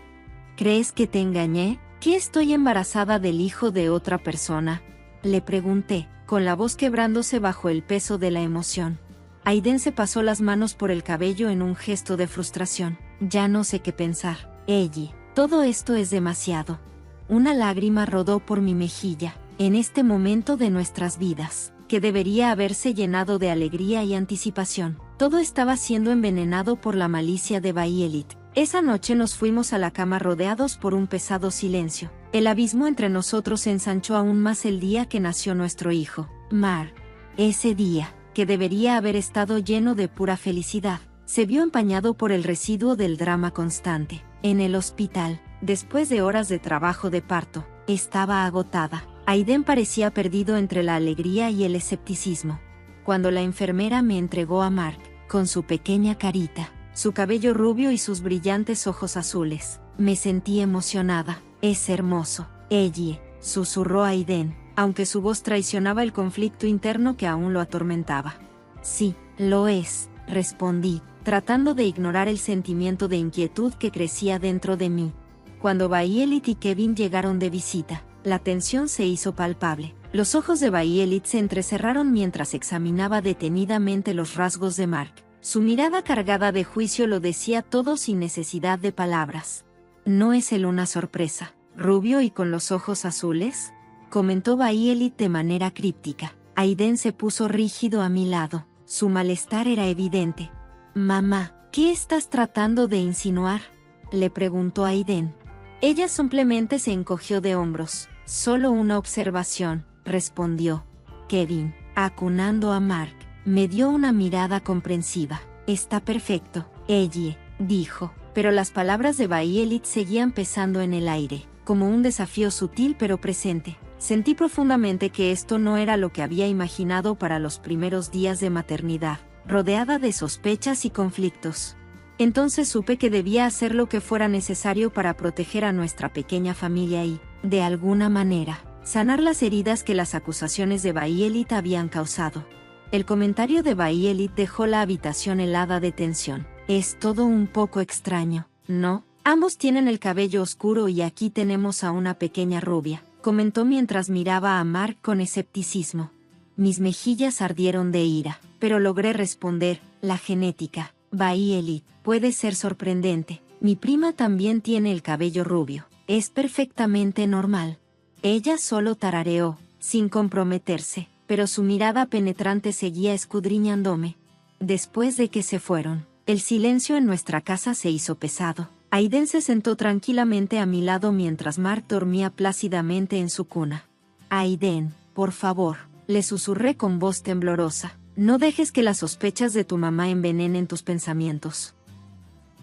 ¿Crees que te engañé? ¿Que estoy embarazada del hijo de otra persona? Le pregunté, con la voz quebrándose bajo el peso de la emoción. Aiden se pasó las manos por el cabello en un gesto de frustración. Ya no sé qué pensar. Ellie, todo esto es demasiado. Una lágrima rodó por mi mejilla, en este momento de nuestras vidas, que debería haberse llenado de alegría y anticipación. Todo estaba siendo envenenado por la malicia de Violet. Esa noche nos fuimos a la cama rodeados por un pesado silencio. El abismo entre nosotros se ensanchó aún más el día que nació nuestro hijo, Mark. Ese día, que debería haber estado lleno de pura felicidad, se vio empañado por el residuo del drama constante. En el hospital, después de horas de trabajo de parto, estaba agotada. Aiden parecía perdido entre la alegría y el escepticismo. Cuando la enfermera me entregó a Mark, con su pequeña carita, su cabello rubio y sus brillantes ojos azules, me sentí emocionada. Es hermoso, Ellie, susurró Aiden, aunque su voz traicionaba el conflicto interno que aún lo atormentaba. Sí, lo es, respondí, tratando de ignorar el sentimiento de inquietud que crecía dentro de mí. Cuando Violet y Kevin llegaron de visita, la tensión se hizo palpable. Los ojos de Violet se entrecerraron mientras examinaba detenidamente los rasgos de Mark. Su mirada cargada de juicio lo decía todo sin necesidad de palabras. ¿No es él una sorpresa, rubio y con los ojos azules?, comentó Violet de manera críptica. Aiden se puso rígido a mi lado. Su malestar era evidente. Mamá, ¿qué estás tratando de insinuar?, le preguntó Aiden. Ella simplemente se encogió de hombros. Solo una observación, respondió. Kevin, acunando a Mark, me dio una mirada comprensiva. Está perfecto, Ellie, dijo, pero las palabras de Violet seguían pesando en el aire, como un desafío sutil pero presente. Sentí profundamente que esto no era lo que había imaginado para los primeros días de maternidad, rodeada de sospechas y conflictos. Entonces supe que debía hacer lo que fuera necesario para proteger a nuestra pequeña familia y, de alguna manera, sanar las heridas que las acusaciones de Violet habían causado. El comentario de Violet dejó la habitación helada de tensión. Es todo un poco extraño, ¿no? Ambos tienen el cabello oscuro y aquí tenemos a una pequeña rubia, comentó mientras miraba a Mark con escepticismo. Mis mejillas ardieron de ira, pero logré responder, la genética, Violet, puede ser sorprendente. Mi prima también tiene el cabello rubio. Es perfectamente normal. Ella solo tarareó, sin comprometerse, pero su mirada penetrante seguía escudriñándome. Después de que se fueron, el silencio en nuestra casa se hizo pesado. Aiden se sentó tranquilamente a mi lado mientras Mark dormía plácidamente en su cuna. Aiden, por favor, le susurré con voz temblorosa. No dejes que las sospechas de tu mamá envenenen tus pensamientos.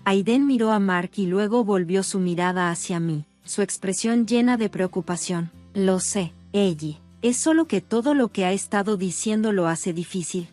Aiden miró a Mark y luego volvió su mirada hacia mí, su expresión llena de preocupación. Lo sé, Ellie, es solo que todo lo que ha estado diciendo lo hace difícil.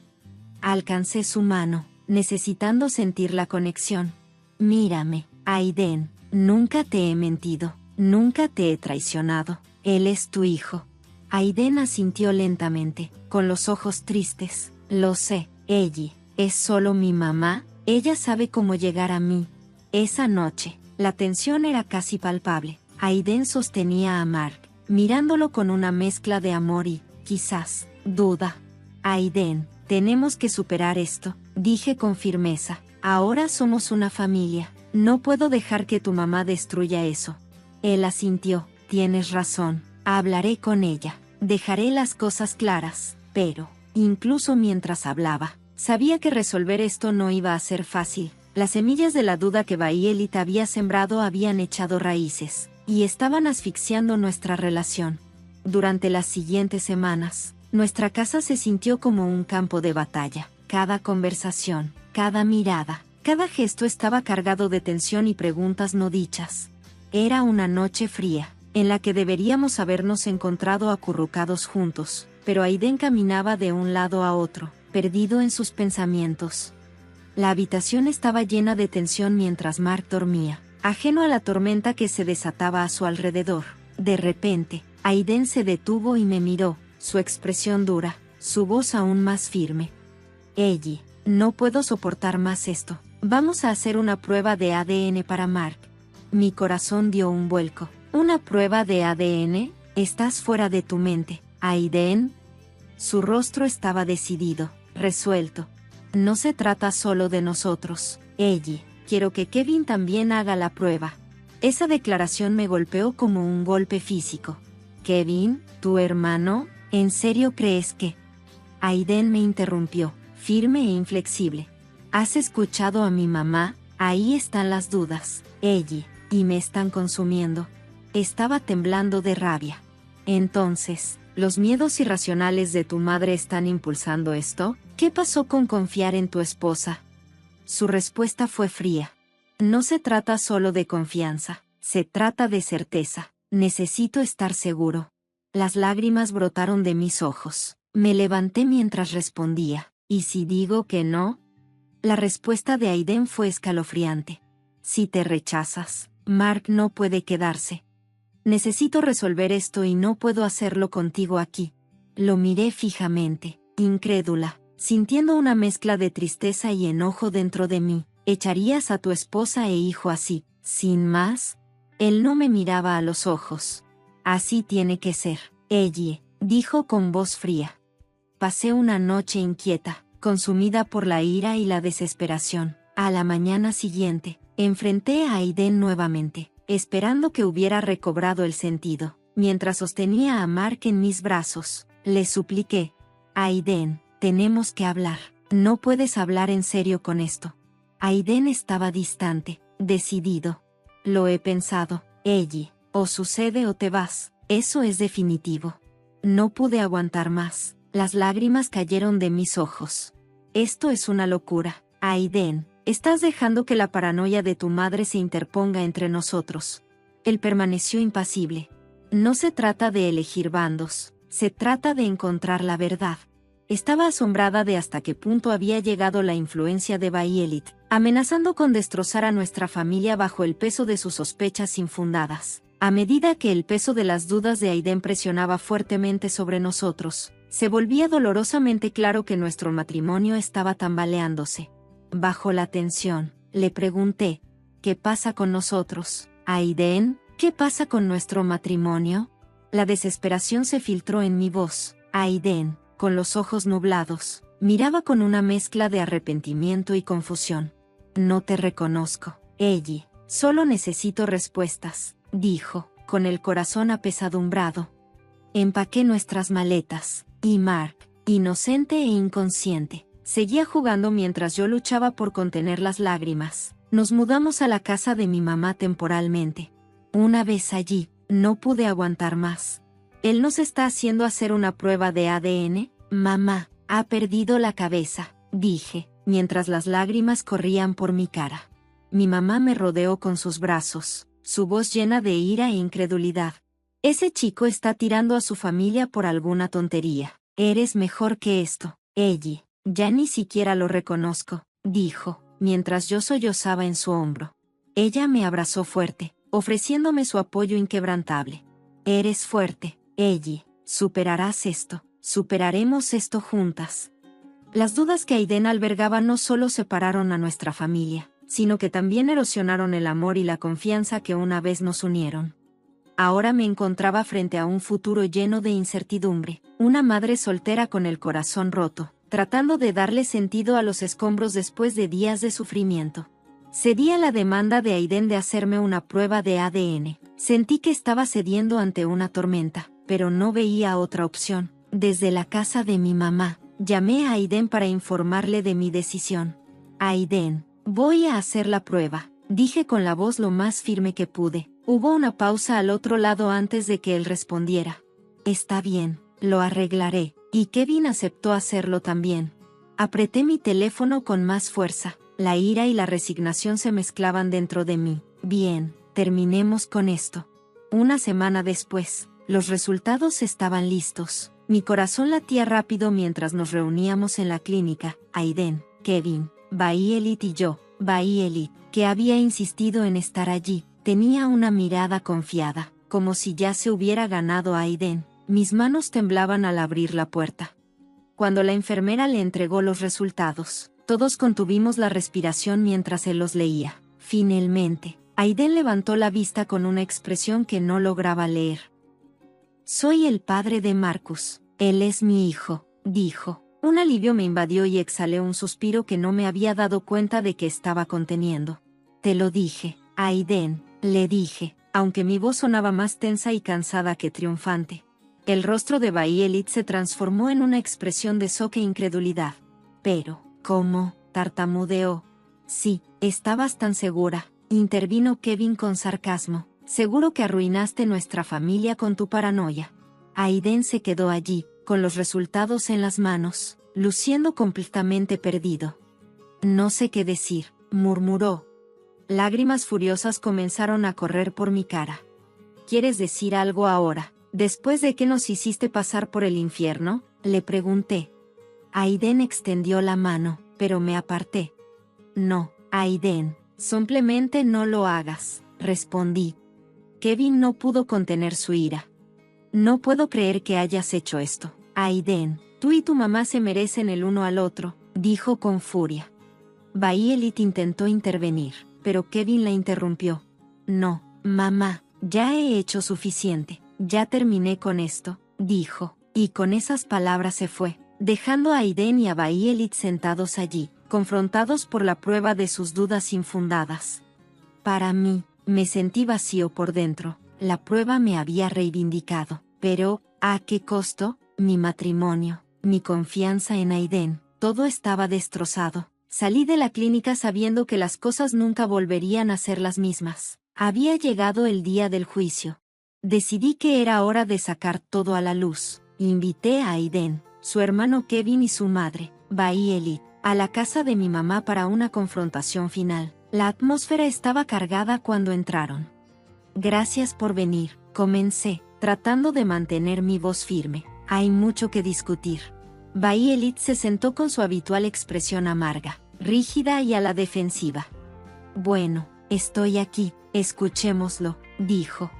Alcancé su mano, necesitando sentir la conexión. Mírame, Aiden, nunca te he mentido, nunca te he traicionado. Él es tu hijo. Aiden asintió lentamente, con los ojos tristes. Lo sé, Ellie, es solo mi mamá, ella sabe cómo llegar a mí. Esa noche, la tensión era casi palpable. Aiden sostenía a Mark, mirándolo con una mezcla de amor y, quizás, duda. Aiden, tenemos que superar esto, dije con firmeza. Ahora somos una familia, no puedo dejar que tu mamá destruya eso. Él asintió, tienes razón, hablaré con ella, dejaré las cosas claras, pero... incluso mientras hablaba. Sabía que resolver esto no iba a ser fácil. Las semillas de la duda que Violet había sembrado habían echado raíces, y estaban asfixiando nuestra relación. Durante las siguientes semanas, nuestra casa se sintió como un campo de batalla. Cada conversación, cada mirada, cada gesto estaba cargado de tensión y preguntas no dichas. Era una noche fría, en la que deberíamos habernos encontrado acurrucados juntos, pero Aiden caminaba de un lado a otro, perdido en sus pensamientos. La habitación estaba llena de tensión mientras Mark dormía, ajeno a la tormenta que se desataba a su alrededor. De repente, Aiden se detuvo y me miró, su expresión dura, su voz aún más firme. Ellie, no puedo soportar más esto. Vamos a hacer una prueba de ADN para Mark. Mi corazón dio un vuelco. ¿Una prueba de ADN? Estás fuera de tu mente, Aiden. Su rostro estaba decidido, resuelto. No se trata solo de nosotros, Ellie. Quiero que Kevin también haga la prueba. Esa declaración me golpeó como un golpe físico. ¿Kevin, tu hermano? ¿En serio crees que...? Aiden me interrumpió, firme e inflexible. ¿Has escuchado a mi mamá? Ahí están las dudas, Ellie, y me están consumiendo. Estaba temblando de rabia. Entonces, ¿los miedos irracionales de tu madre están impulsando esto? ¿Qué pasó con confiar en tu esposa? Su respuesta fue fría. No se trata solo de confianza, se trata de certeza. Necesito estar seguro. Las lágrimas brotaron de mis ojos. Me levanté mientras respondía. ¿Y si digo que no? La respuesta de Aiden fue escalofriante. Si te rechazas, Mark no puede quedarse. Necesito resolver esto y no puedo hacerlo contigo aquí. Lo miré fijamente, incrédula, sintiendo una mezcla de tristeza y enojo dentro de mí. ¿Echarías a tu esposa e hijo así, sin más? Él no me miraba a los ojos. Así tiene que ser, Ellie, dijo con voz fría. Pasé una noche inquieta, consumida por la ira y la desesperación. A la mañana siguiente, enfrenté a Aiden nuevamente, esperando que hubiera recobrado el sentido. Mientras sostenía a Mark en mis brazos, le supliqué. Aiden, tenemos que hablar. No puedes hablar en serio con esto. Aiden estaba distante, decidido. Lo he pensado, Ellie. O sucede o te vas. Eso es definitivo. No pude aguantar más. Las lágrimas cayeron de mis ojos. Esto es una locura. Aiden, estás dejando que la paranoia de tu madre se interponga entre nosotros. Él permaneció impasible. No se trata de elegir bandos, se trata de encontrar la verdad. Estaba asombrada de hasta qué punto había llegado la influencia de Violet, amenazando con destrozar a nuestra familia bajo el peso de sus sospechas infundadas. A medida que el peso de las dudas de Aiden presionaba fuertemente sobre nosotros, se volvía dolorosamente claro que nuestro matrimonio estaba tambaleándose. Bajo la tensión, le pregunté, ¿qué pasa con nosotros, Aiden? ¿Qué pasa con nuestro matrimonio? La desesperación se filtró en mi voz. Aiden, con los ojos nublados, miraba con una mezcla de arrepentimiento y confusión. No te reconozco, Ellie. Solo necesito respuestas, dijo, con el corazón apesadumbrado. Empaqué nuestras maletas, y Mark, inocente e inconsciente, seguía jugando mientras yo luchaba por contener las lágrimas. Nos mudamos a la casa de mi mamá temporalmente. Una vez allí, no pude aguantar más. Él nos está haciendo hacer una prueba de ADN. Mamá, ha perdido la cabeza, dije, mientras las lágrimas corrían por mi cara. Mi mamá me rodeó con sus brazos, su voz llena de ira e incredulidad. Ese chico está tirando a su familia por alguna tontería. Eres mejor que esto, Ellie. Ya ni siquiera lo reconozco, dijo, mientras yo sollozaba en su hombro. Ella me abrazó fuerte, ofreciéndome su apoyo inquebrantable. Eres fuerte, Ellie. Superarás esto. Superaremos esto juntas. Las dudas que Aiden albergaba no solo separaron a nuestra familia, sino que también erosionaron el amor y la confianza que una vez nos unieron. Ahora me encontraba frente a un futuro lleno de incertidumbre, una madre soltera con el corazón roto, tratando de darle sentido a los escombros después de días de sufrimiento. Cedí a la demanda de Aiden de hacerme una prueba de ADN. Sentí que estaba cediendo ante una tormenta, pero no veía otra opción. Desde la casa de mi mamá, Llamé a Aiden para informarle de mi decisión. Aiden, voy a hacer la prueba, dije con la voz lo más firme que pude. Hubo una pausa al otro lado antes de que él respondiera. Está bien, lo arreglaré, y Kevin aceptó hacerlo también. Apreté mi teléfono con más fuerza, la ira y la resignación se mezclaban dentro de mí. Bien, terminemos con esto. Una semana después, los resultados estaban listos. Mi corazón latía rápido mientras nos reuníamos en la clínica. Aiden, Kevin, Bayelit y yo. Bayelit, que había insistido en estar allí, tenía una mirada confiada, como si ya se hubiera ganado a Aiden. Mis manos temblaban al abrir la puerta. Cuando la enfermera le entregó los resultados, todos contuvimos la respiración mientras él los leía. Finalmente, Aiden levantó la vista con una expresión que no lograba leer. Soy el padre de Marcus. Él es mi hijo, dijo. Un alivio me invadió y exhalé un suspiro que no me había dado cuenta de que estaba conteniendo. Te lo dije, Aiden, le dije, aunque mi voz sonaba más tensa y cansada que triunfante. El rostro de Bayelit se transformó en una expresión de shock e incredulidad. Pero, ¿cómo? Tartamudeó. Sí, estabas tan segura, intervino Kevin con sarcasmo. Seguro que arruinaste nuestra familia con tu paranoia. Aiden se quedó allí, con los resultados en las manos, luciendo completamente perdido. No sé qué decir, murmuró. Lágrimas furiosas comenzaron a correr por mi cara. ¿Quieres decir algo ahora, después de que nos hiciste pasar por el infierno? Le pregunté. Aiden extendió la mano, pero me aparté. No, Aiden, simplemente no lo hagas, respondí. Kevin no pudo contener su ira. No puedo creer que hayas hecho esto. Aiden, tú y tu mamá se merecen el uno al otro, dijo con furia. Bayelit intentó intervenir, pero Kevin la interrumpió. No, mamá, ya he hecho suficiente, ya terminé con esto, dijo, y con esas palabras se fue, dejando a Aiden y a Bayelit sentados allí, confrontados por la prueba de sus dudas infundadas. Para mí, me sentí vacío por dentro, la prueba me había reivindicado, pero, ¿a qué costo? Mi matrimonio, mi confianza en Aiden, todo estaba destrozado. Salí de la clínica sabiendo que las cosas nunca volverían a ser las mismas. Había llegado el día del juicio. Decidí que era hora de sacar todo a la luz. Invité a Aiden, su hermano Kevin y su madre, Bayelit, a la casa de mi mamá para una confrontación final. La atmósfera estaba cargada cuando entraron. Gracias por venir, comencé, tratando de mantener mi voz firme. Hay mucho que discutir. Bayelit se sentó con su habitual expresión amarga, rígida y a la defensiva. Bueno, estoy aquí, escuchémoslo, dijo.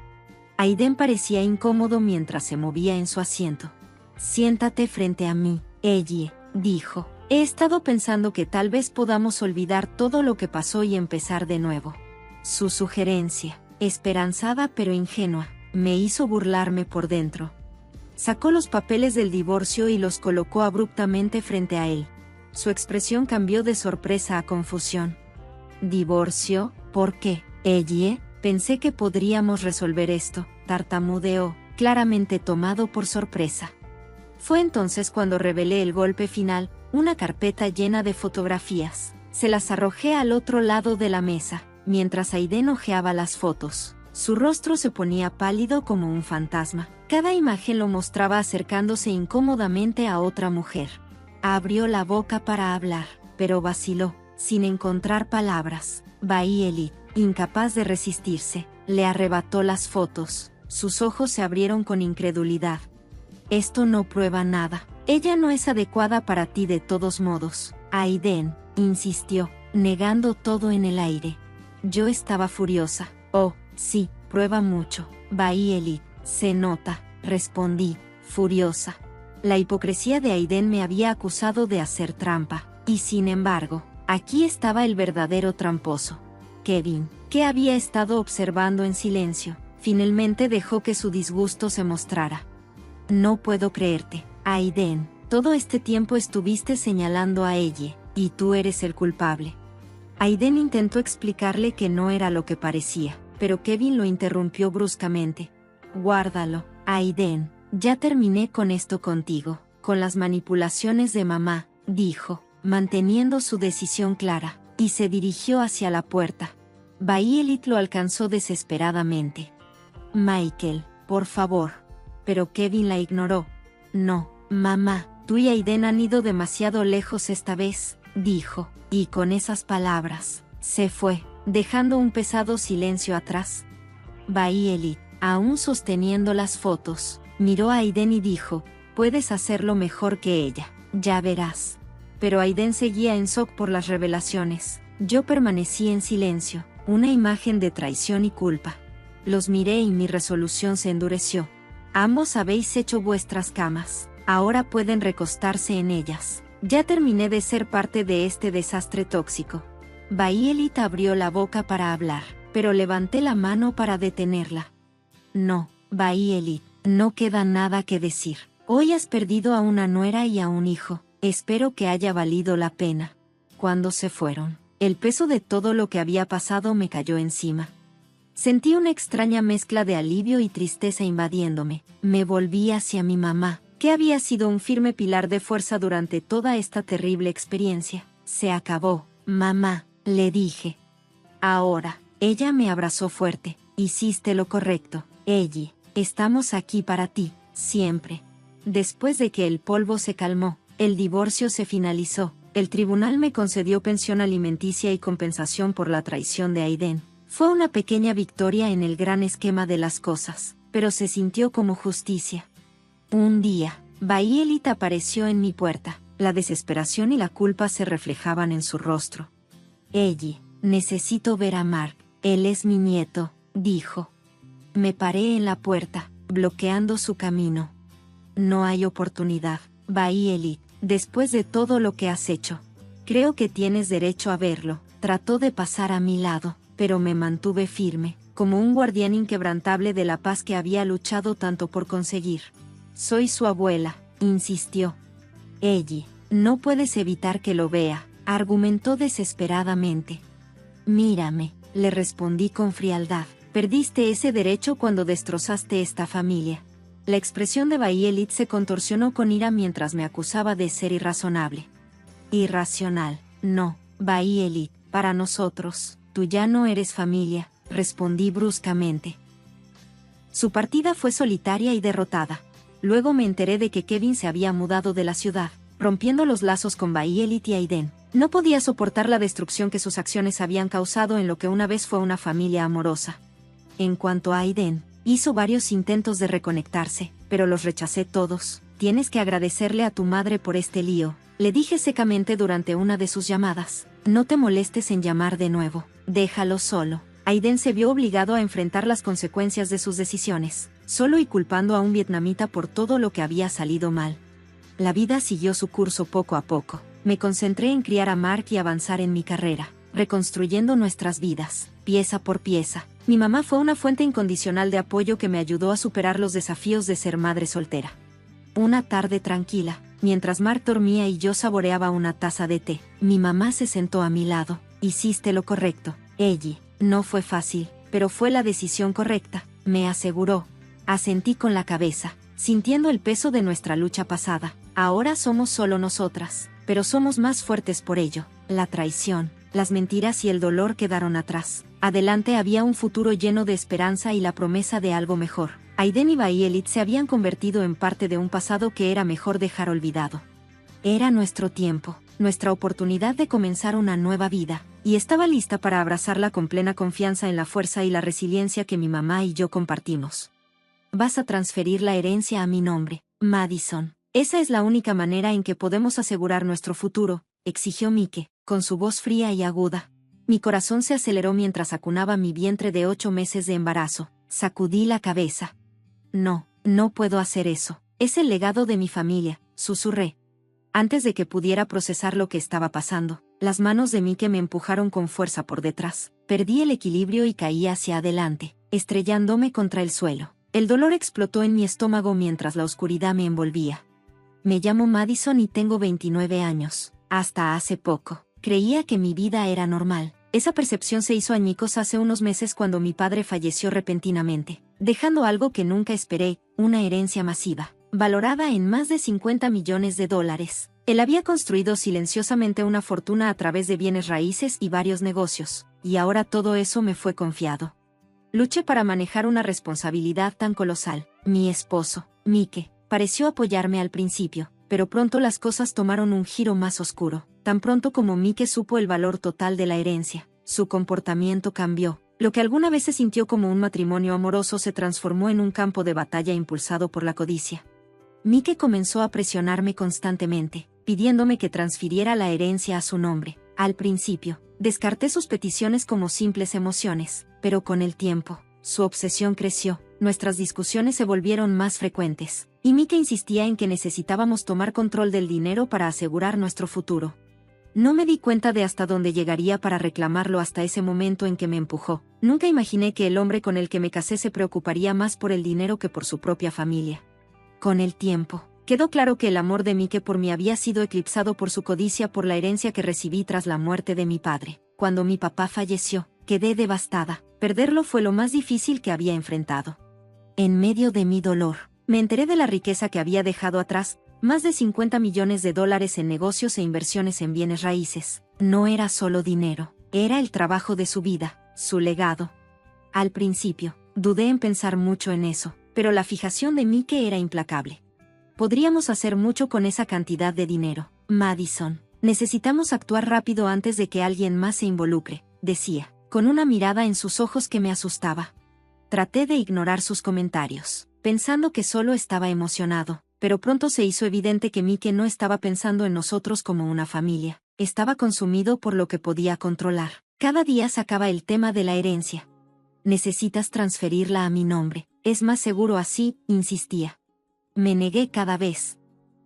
Aiden parecía incómodo mientras se movía en su asiento. Siéntate frente a mí, Ellie, dijo. He estado pensando que tal vez podamos olvidar todo lo que pasó y empezar de nuevo. Su sugerencia, esperanzada pero ingenua, me hizo burlarme por dentro. Sacó los papeles del divorcio y los colocó abruptamente frente a él. Su expresión cambió de sorpresa a confusión. ¿Divorcio? ¿Por qué? Ellie, pensé que podríamos resolver esto, tartamudeó, claramente tomado por sorpresa. Fue entonces cuando revelé el golpe final, una carpeta llena de fotografías. Se las arrojé al otro lado de la mesa, mientras Aiden hojeaba las fotos. Su rostro se ponía pálido como un fantasma. Cada imagen lo mostraba acercándose incómodamente a otra mujer. Abrió la boca para hablar, pero vaciló, sin encontrar palabras. Bayelit, incapaz de resistirse, le arrebató las fotos. Sus ojos se abrieron con incredulidad. Esto no prueba nada. Ella no es adecuada para ti de todos modos. Aiden, insistió, negando todo en el aire. Yo estaba furiosa. Oh, sí, prueba mucho. Bayelit, se nota, respondí, furiosa. La hipocresía de Aiden me había acusado de hacer trampa, y sin embargo, aquí estaba el verdadero tramposo. Kevin, que había estado observando en silencio, finalmente dejó que su disgusto se mostrara. No puedo creerte, Aiden, todo este tiempo estuviste señalando a ella, y tú eres el culpable. Aiden intentó explicarle que no era lo que parecía, pero Kevin lo interrumpió bruscamente. Guárdalo, Aiden, ya terminé con esto contigo, Con las manipulaciones de mamá, dijo, manteniendo su decisión clara, y se dirigió hacia la puerta. Violet lo alcanzó desesperadamente. Michael, por favor. Pero Kevin la ignoró. No, mamá, tú y Aiden han ido demasiado lejos esta vez, dijo, y con esas palabras, se fue, dejando un pesado silencio atrás. Violet, aún sosteniendo las fotos, miró a Aiden y dijo, puedes hacerlo mejor que ella, ya verás. Pero Aiden seguía en shock por las revelaciones. Yo permanecí en silencio, una imagen de traición y culpa. Los miré y mi resolución se endureció. Ambos habéis hecho vuestras camas, ahora pueden recostarse en ellas. Ya terminé de ser parte de este desastre tóxico. Violet abrió la boca para hablar, pero levanté la mano para detenerla. No, Violet, no queda nada que decir. Hoy has perdido a una nuera y a un hijo. Espero que haya valido la pena. Cuando se fueron, el peso de todo lo que había pasado me cayó encima. Sentí una extraña mezcla de alivio y tristeza invadiéndome. Me volví hacia mi mamá, que había sido un firme pilar de fuerza durante toda esta terrible experiencia. Se acabó, mamá, le dije. Ahora, ella me abrazó fuerte. Hiciste lo correcto, Ellie. Estamos aquí para ti, siempre. Después de que el polvo se calmó, el divorcio se finalizó. El tribunal me concedió pensión alimenticia y compensación por la traición de Aiden. Fue una pequeña victoria en el gran esquema de las cosas, pero se sintió como justicia. Un día, Violet apareció en mi puerta. La desesperación y la culpa se reflejaban en su rostro. Ellie, necesito ver a Mark. Él es mi nieto, dijo. Me paré en la puerta, bloqueando su camino. No hay oportunidad, Violet, después de todo lo que has hecho. Creo que tienes derecho a verlo. Trató de pasar a mi lado, pero me mantuve firme, como un guardián inquebrantable de la paz que había luchado tanto por conseguir. Soy su abuela, insistió. Ellie, no puedes evitar que lo vea, argumentó desesperadamente. Mírame, le respondí con frialdad. Perdiste ese derecho cuando destrozaste esta familia. La expresión de Violet se contorsionó con ira mientras me acusaba de ser irrazonable. Irracional, no, Violet, para nosotros, tú ya no eres familia, respondí bruscamente. Su partida fue solitaria y derrotada. Luego me enteré de que Kevin se había mudado de la ciudad, rompiendo los lazos con Violet y Aiden. No podía soportar la destrucción que sus acciones habían causado en lo que una vez fue una familia amorosa. En cuanto a Aiden, hizo varios intentos de reconectarse, pero los rechacé todos. Tienes que agradecerle a tu madre por este lío, le dije secamente durante una de sus llamadas. No te molestes en llamar de nuevo, déjalo solo. Aiden se vio obligado a enfrentar las consecuencias de sus decisiones, solo y culpando a un vietnamita por todo lo que había salido mal. La vida siguió su curso poco a poco. Me concentré en criar a Mark y avanzar en mi carrera, reconstruyendo nuestras vidas, pieza por pieza. Mi mamá fue una fuente incondicional de apoyo que me ayudó a superar los desafíos de ser madre soltera. Una tarde tranquila, mientras Mark dormía y yo saboreaba una taza de té, mi mamá se sentó a mi lado. Hiciste lo correcto, Ellie. No fue fácil, pero fue la decisión correcta, me aseguró. Asentí con la cabeza, sintiendo el peso de nuestra lucha pasada. Ahora somos solo nosotras, pero somos más fuertes por ello. La traición, las mentiras y el dolor quedaron atrás. Adelante había un futuro lleno de esperanza y la promesa de algo mejor. Aiden y Violet se habían convertido en parte de un pasado que era mejor dejar olvidado. Era nuestro tiempo, nuestra oportunidad de comenzar una nueva vida, y estaba lista para abrazarla con plena confianza en la fuerza y la resiliencia que mi mamá y yo compartimos. Vas a transferir la herencia a mi nombre, Madison. Esa es la única manera en que podemos asegurar nuestro futuro, exigió Mike, con su voz fría y aguda. Mi corazón se aceleró mientras acunaba mi vientre de 8 meses de embarazo. Sacudí la cabeza. No, no puedo hacer eso. Es el legado de mi familia, susurré. Antes de que pudiera procesar lo que estaba pasando, las manos de Mike me empujaron con fuerza por detrás. Perdí el equilibrio y caí hacia adelante, estrellándome contra el suelo. El dolor explotó en mi estómago mientras la oscuridad me envolvía. Me llamo Madison y tengo 29 años. Hasta hace poco, creía que mi vida era normal. Esa percepción se hizo añicos hace unos meses cuando mi padre falleció repentinamente, dejando algo que nunca esperé, una herencia masiva. valorada en más de $50 millones. Él había construido silenciosamente una fortuna a través de bienes raíces y varios negocios, y ahora todo eso me fue confiado. Luché para manejar una responsabilidad tan colosal. Mi esposo, Mike, pareció apoyarme al principio, pero pronto las cosas tomaron un giro más oscuro. Tan pronto como Mike supo el valor total de la herencia, su comportamiento cambió. Lo que alguna vez se sintió como un matrimonio amoroso se transformó en un campo de batalla impulsado por la codicia. Mike comenzó a presionarme constantemente, pidiéndome que transfiriera la herencia a su nombre. Al principio, descarté sus peticiones como simples emociones, pero con el tiempo, su obsesión creció, nuestras discusiones se volvieron más frecuentes, y Mike insistía en que necesitábamos tomar control del dinero para asegurar nuestro futuro. No me di cuenta de hasta dónde llegaría para reclamarlo hasta ese momento en que me empujó. Nunca imaginé que el hombre con el que me casé se preocuparía más por el dinero que por su propia familia. Con el tiempo, quedó claro que el amor de Mike por mí había sido eclipsado por su codicia por la herencia que recibí tras la muerte de mi padre. Cuando mi papá falleció, quedé devastada. Perderlo fue lo más difícil que había enfrentado. En medio de mi dolor, me enteré de la riqueza que había dejado atrás, más de $50 millones en negocios e inversiones en bienes raíces. No era solo dinero, era el trabajo de su vida, su legado. Al principio, dudé en pensar mucho en eso, pero la fijación de Mike era implacable. Podríamos hacer mucho con esa cantidad de dinero, Madison. Necesitamos actuar rápido antes de que alguien más se involucre, decía, con una mirada en sus ojos que me asustaba. Traté de ignorar sus comentarios, pensando que solo estaba emocionado, pero pronto se hizo evidente que Mike no estaba pensando en nosotros como una familia, estaba consumido por lo que podía controlar. Cada día sacaba el tema de la herencia. Necesitas transferirla a mi nombre, es más seguro así, insistía. Me negué cada vez.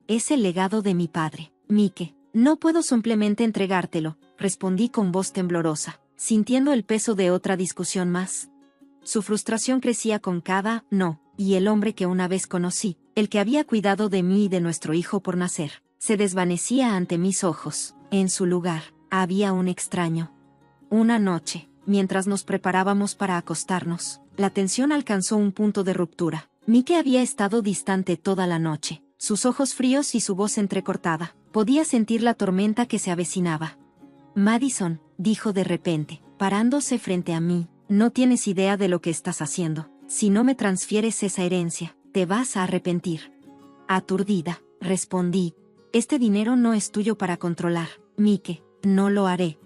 Es el legado de mi padre, Mike. No puedo simplemente entregártelo, respondí con voz temblorosa, sintiendo el peso de otra discusión más. Su frustración crecía con cada no, y el hombre que una vez conocí, el que había cuidado de mí y de nuestro hijo por nacer, se desvanecía ante mis ojos. En su lugar, había un extraño. Una noche, mientras nos preparábamos para acostarnos, la tensión alcanzó un punto de ruptura. Mike había estado distante toda la noche, sus ojos fríos y su voz entrecortada. Podía sentir la tormenta que se avecinaba. Madison, dijo de repente, parándose frente a mí, no tienes idea de lo que estás haciendo. Si no me transfieres esa herencia, te vas a arrepentir. Aturdida, respondí, este dinero no es tuyo para controlar, Mike, no lo haré.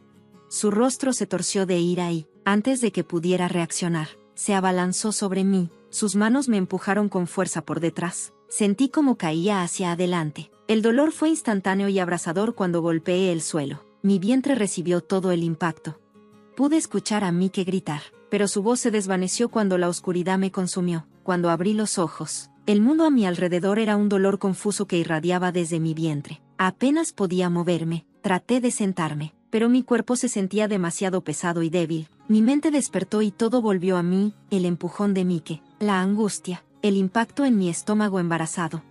Su rostro se torció de ira y, antes de que pudiera reaccionar, se abalanzó sobre mí, sus manos me empujaron con fuerza por detrás. Sentí como caía hacia adelante. El dolor fue instantáneo y abrasador cuando golpeé el suelo. Mi vientre recibió todo el impacto. Pude escuchar a Mike gritar, pero su voz se desvaneció cuando la oscuridad me consumió. Cuando abrí los ojos, el mundo a mi alrededor era un dolor confuso que irradiaba desde mi vientre. Apenas podía moverme. Traté de sentarme, pero mi cuerpo se sentía demasiado pesado y débil. Mi mente despertó y todo volvió a mí, el empujón de Mike, la angustia, el impacto en mi estómago embarazado.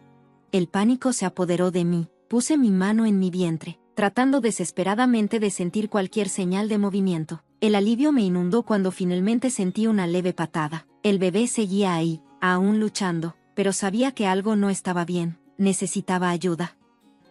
El pánico se apoderó de mí, puse mi mano en mi vientre, tratando desesperadamente de sentir cualquier señal de movimiento. El alivio me inundó cuando finalmente sentí una leve patada. El bebé seguía ahí, aún luchando, pero sabía que algo no estaba bien, necesitaba ayuda.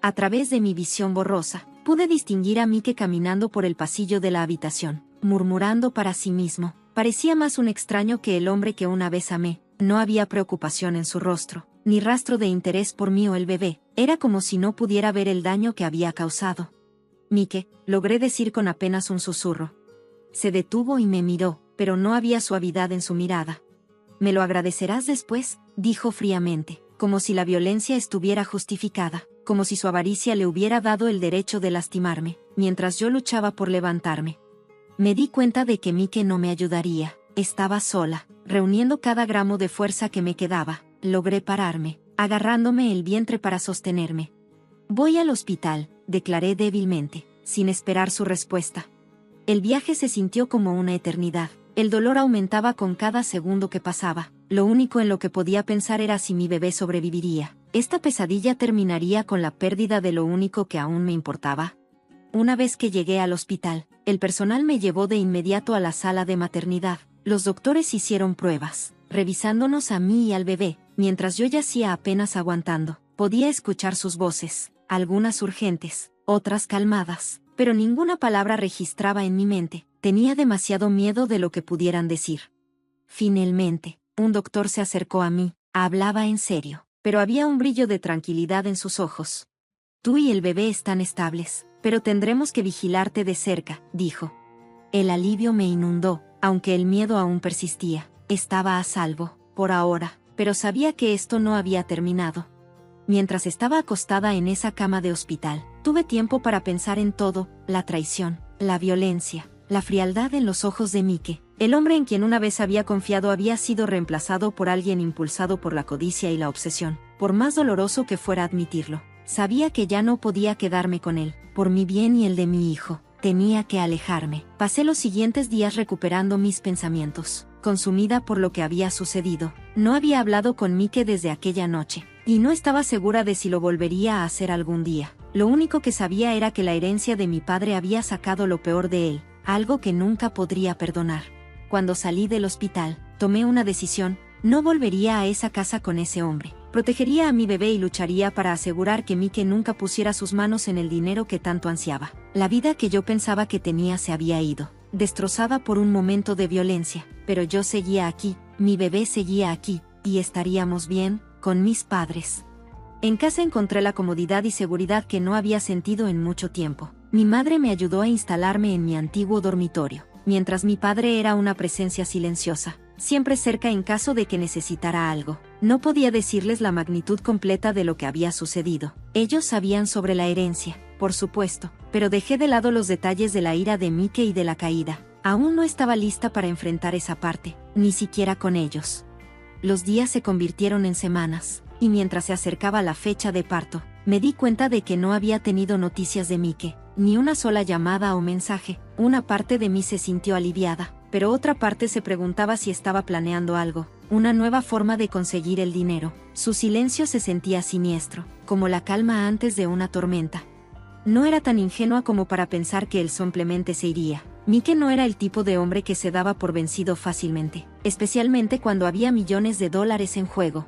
A través de mi visión borrosa, pude distinguir a Mike caminando por el pasillo de la habitación, murmurando para sí mismo. Parecía más un extraño que el hombre que una vez amé. No había preocupación en su rostro, ni rastro de interés por mí o el bebé. Era como si no pudiera ver el daño que había causado. Mike, logré decir con apenas un susurro. Se detuvo y me miró, pero no había suavidad en su mirada. «Me lo agradecerás después», dijo fríamente, como si la violencia estuviera justificada, como si su avaricia le hubiera dado el derecho de lastimarme, mientras yo luchaba por levantarme. Me di cuenta de que Mike no me ayudaría. Estaba sola, reuniendo cada gramo de fuerza que me quedaba. Logré pararme, agarrándome el vientre para sostenerme. «Voy al hospital», declaré débilmente, sin esperar su respuesta. El viaje se sintió como una eternidad. El dolor aumentaba con cada segundo que pasaba. Lo único en lo que podía pensar era si mi bebé sobreviviría. Esta pesadilla terminaría con la pérdida de lo único que aún me importaba. Una vez que llegué al hospital, el personal me llevó de inmediato a la sala de maternidad. Los doctores hicieron pruebas, revisándonos a mí y al bebé, mientras yo yacía apenas aguantando. Podía escuchar sus voces, algunas urgentes, otras calmadas, pero ninguna palabra registraba en mi mente. Tenía demasiado miedo de lo que pudieran decir. Finalmente, un doctor se acercó a mí. Hablaba en serio, pero había un brillo de tranquilidad en sus ojos. Tú y el bebé están estables, pero tendremos que vigilarte de cerca, dijo. El alivio me inundó, aunque el miedo aún persistía. Estaba a salvo, por ahora, pero sabía que esto no había terminado. Mientras estaba acostada en esa cama de hospital, tuve tiempo para pensar en todo: la traición, la violencia, la frialdad en los ojos de Mike. El hombre en quien una vez había confiado había sido reemplazado por alguien impulsado por la codicia y la obsesión. Por más doloroso que fuera admitirlo, sabía que ya no podía quedarme con él. Por mi bien y el de mi hijo, tenía que alejarme. Pasé los siguientes días recuperando mis pensamientos, consumida por lo que había sucedido. No había hablado con Mike desde aquella noche, y no estaba segura de si lo volvería a hacer algún día. Lo único que sabía era que la herencia de mi padre había sacado lo peor de él, algo que nunca podría perdonar. Cuando salí del hospital, tomé una decisión: no volvería a esa casa con ese hombre. Protegería a mi bebé y lucharía para asegurar que Mike nunca pusiera sus manos en el dinero que tanto ansiaba. La vida que yo pensaba que tenía se había ido, destrozada por un momento de violencia, pero yo seguía aquí, mi bebé seguía aquí, y estaríamos bien, con mis padres. En casa encontré la comodidad y seguridad que no había sentido en mucho tiempo. Mi madre me ayudó a instalarme en mi antiguo dormitorio, mientras mi padre era una presencia silenciosa, siempre cerca en caso de que necesitara algo. No podía decirles la magnitud completa de lo que había sucedido. Ellos sabían sobre la herencia, por supuesto, pero dejé de lado los detalles de la ira de Mike y de la caída. Aún no estaba lista para enfrentar esa parte, ni siquiera con ellos. Los días se convirtieron en semanas, y mientras se acercaba la fecha de parto, me di cuenta de que no había tenido noticias de Mike, ni una sola llamada o mensaje. Una parte de mí se sintió aliviada, pero otra parte se preguntaba si estaba planeando algo, una nueva forma de conseguir el dinero. Su silencio se sentía siniestro, como la calma antes de una tormenta. No era tan ingenua como para pensar que él simplemente se iría. Mike no era el tipo de hombre que se daba por vencido fácilmente, especialmente cuando había millones de dólares en juego.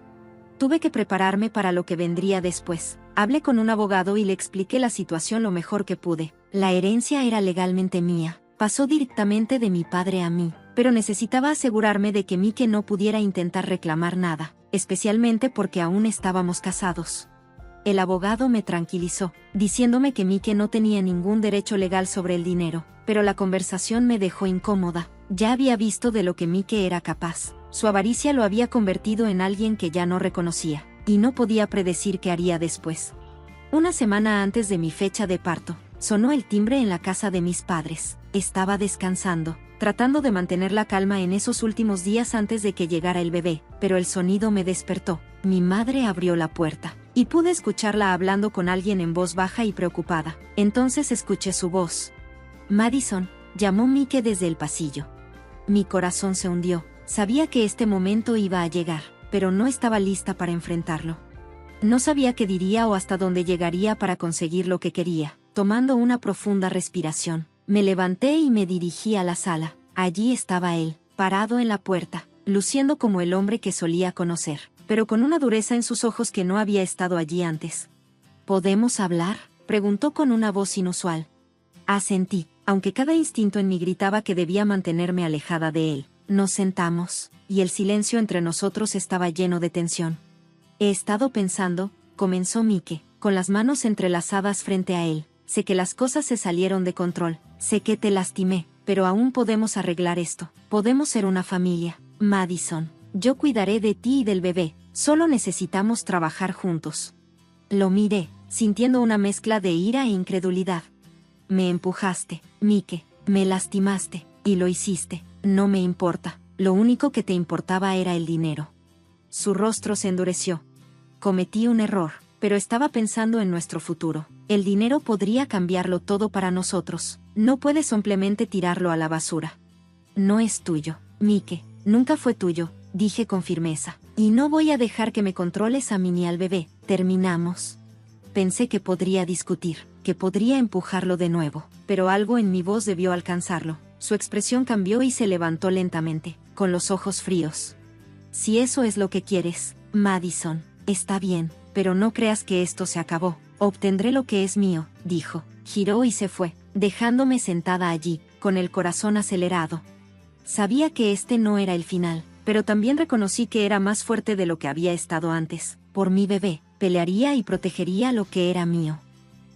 Tuve que prepararme para lo que vendría después. Hablé con un abogado y le expliqué la situación lo mejor que pude. La herencia era legalmente mía, pasó directamente de mi padre a mí, pero necesitaba asegurarme de que Mike no pudiera intentar reclamar nada, especialmente porque aún estábamos casados. El abogado me tranquilizó, diciéndome que Mike no tenía ningún derecho legal sobre el dinero, pero la conversación me dejó incómoda. Ya había visto de lo que Mike era capaz. Su avaricia lo había convertido en alguien que ya no reconocía, y no podía predecir qué haría después. Una semana antes de mi fecha de parto, sonó el timbre en la casa de mis padres. Estaba descansando, tratando de mantener la calma en esos últimos días antes de que llegara el bebé, pero el sonido me despertó. Mi madre abrió la puerta, y pude escucharla hablando con alguien en voz baja y preocupada. Entonces escuché su voz. Madison, llamó Mike desde el pasillo. Mi corazón se hundió. Sabía que este momento iba a llegar, pero no estaba lista para enfrentarlo. No sabía qué diría o hasta dónde llegaría para conseguir lo que quería. Tomando una profunda respiración, me levanté y me dirigí a la sala. Allí estaba él, parado en la puerta, luciendo como el hombre que solía conocer, pero con una dureza en sus ojos que no había estado allí antes. ¿Podemos hablar?, preguntó con una voz inusual. Asentí, aunque cada instinto en mí gritaba que debía mantenerme alejada de él. Nos sentamos, y el silencio entre nosotros estaba lleno de tensión. He estado pensando, comenzó Mike, con las manos entrelazadas frente a él. Sé que las cosas se salieron de control, sé que te lastimé, pero aún podemos arreglar esto. Podemos ser una familia, Madison. Yo cuidaré de ti y del bebé, solo necesitamos trabajar juntos. Lo miré, sintiendo una mezcla de ira e incredulidad. Me empujaste, Mike, me lastimaste, y lo hiciste. No me importa, lo único que te importaba era el dinero. Su rostro se endureció. Cometí un error, pero estaba pensando en nuestro futuro. El dinero podría cambiarlo todo para nosotros. No puedes simplemente tirarlo a la basura. No es tuyo, Mike, nunca fue tuyo, dije con firmeza. Y no voy a dejar que me controles a mí ni al bebé. Terminamos. Pensé que podría discutir, que podría empujarlo de nuevo, pero algo en mi voz debió alcanzarlo. Su expresión cambió y se levantó lentamente, con los ojos fríos. Si eso es lo que quieres, Madison, está bien, pero no creas que esto se acabó. Obtendré lo que es mío, dijo. Giró y se fue, dejándome sentada allí, con el corazón acelerado. Sabía que este no era el final, pero también reconocí que era más fuerte de lo que había estado antes. Por mi bebé, pelearía y protegería lo que era mío.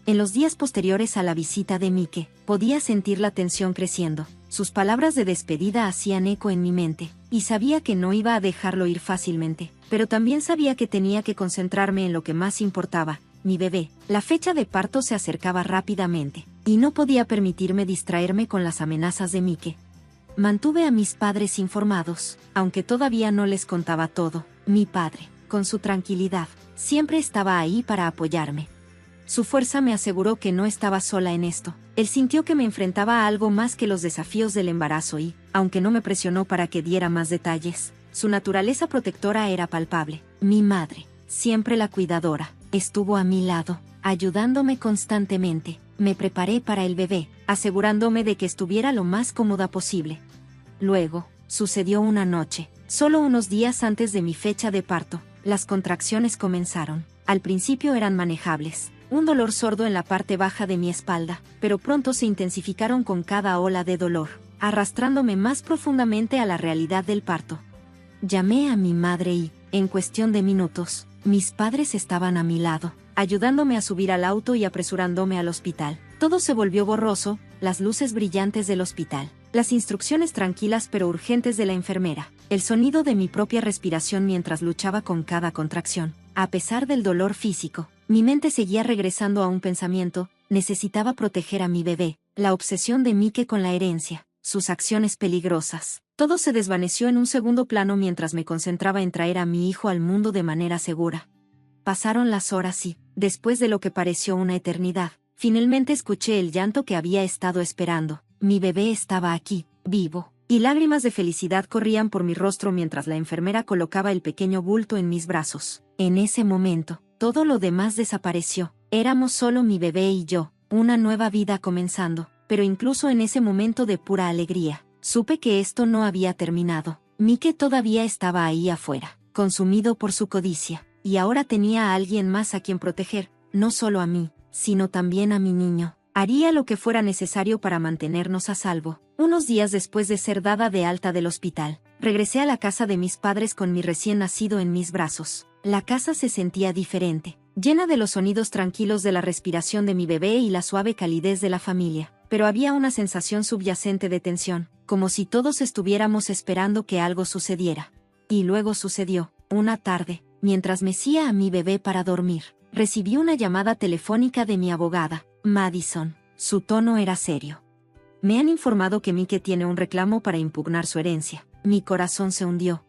En los días posteriores a la visita de Mike, podía sentir la tensión creciendo. Sus palabras de despedida hacían eco en mi mente, y sabía que no iba a dejarlo ir fácilmente, pero también sabía que tenía que concentrarme en lo que más importaba, mi bebé. La fecha de parto se acercaba rápidamente, y no podía permitirme distraerme con las amenazas de Mike. Mantuve a mis padres informados, aunque todavía no les contaba todo. Mi padre, con su tranquilidad, siempre estaba ahí para apoyarme. Su fuerza me aseguró que no estaba sola en esto. Él sintió que me enfrentaba a algo más que los desafíos del embarazo y, aunque no me presionó para que diera más detalles, su naturaleza protectora era palpable. Mi madre, siempre la cuidadora, estuvo a mi lado, ayudándome constantemente. Me preparé para el bebé, asegurándome de que estuviera lo más cómoda posible. Luego, sucedió una noche, solo unos días antes de mi fecha de parto. Las contracciones comenzaron. Al principio eran manejables. Un dolor sordo en la parte baja de mi espalda, pero pronto se intensificaron con cada ola de dolor, arrastrándome más profundamente a la realidad del parto. Llamé a mi madre y, en cuestión de minutos, mis padres estaban a mi lado, ayudándome a subir al auto y apresurándome al hospital. Todo se volvió borroso, las luces brillantes del hospital, las instrucciones tranquilas pero urgentes de la enfermera, el sonido de mi propia respiración mientras luchaba con cada contracción. A pesar del dolor físico, mi mente seguía regresando a un pensamiento: necesitaba proteger a mi bebé, la obsesión de Mike con la herencia, sus acciones peligrosas. Todo se desvaneció en un segundo plano mientras me concentraba en traer a mi hijo al mundo de manera segura. Pasaron las horas y, después de lo que pareció una eternidad, finalmente escuché el llanto que había estado esperando. Mi bebé estaba aquí, vivo, y lágrimas de felicidad corrían por mi rostro mientras la enfermera colocaba el pequeño bulto en mis brazos. En ese momento, todo lo demás desapareció. Éramos solo mi bebé y yo, una nueva vida comenzando, pero incluso en ese momento de pura alegría, supe que esto no había terminado. Mike todavía estaba ahí afuera, consumido por su codicia, y ahora tenía a alguien más a quien proteger, no solo a mí, sino también a mi niño. Haría lo que fuera necesario para mantenernos a salvo. Unos días después de ser dada de alta del hospital, regresé a la casa de mis padres con mi recién nacido en mis brazos. La casa se sentía diferente, llena de los sonidos tranquilos de la respiración de mi bebé y la suave calidez de la familia, pero había una sensación subyacente de tensión, como si todos estuviéramos esperando que algo sucediera. Y luego sucedió. Una tarde, mientras mecía a mi bebé para dormir, recibí una llamada telefónica de mi abogada, Madison. Su tono era serio. Me han informado que Mike tiene un reclamo para impugnar su herencia. Mi corazón se hundió.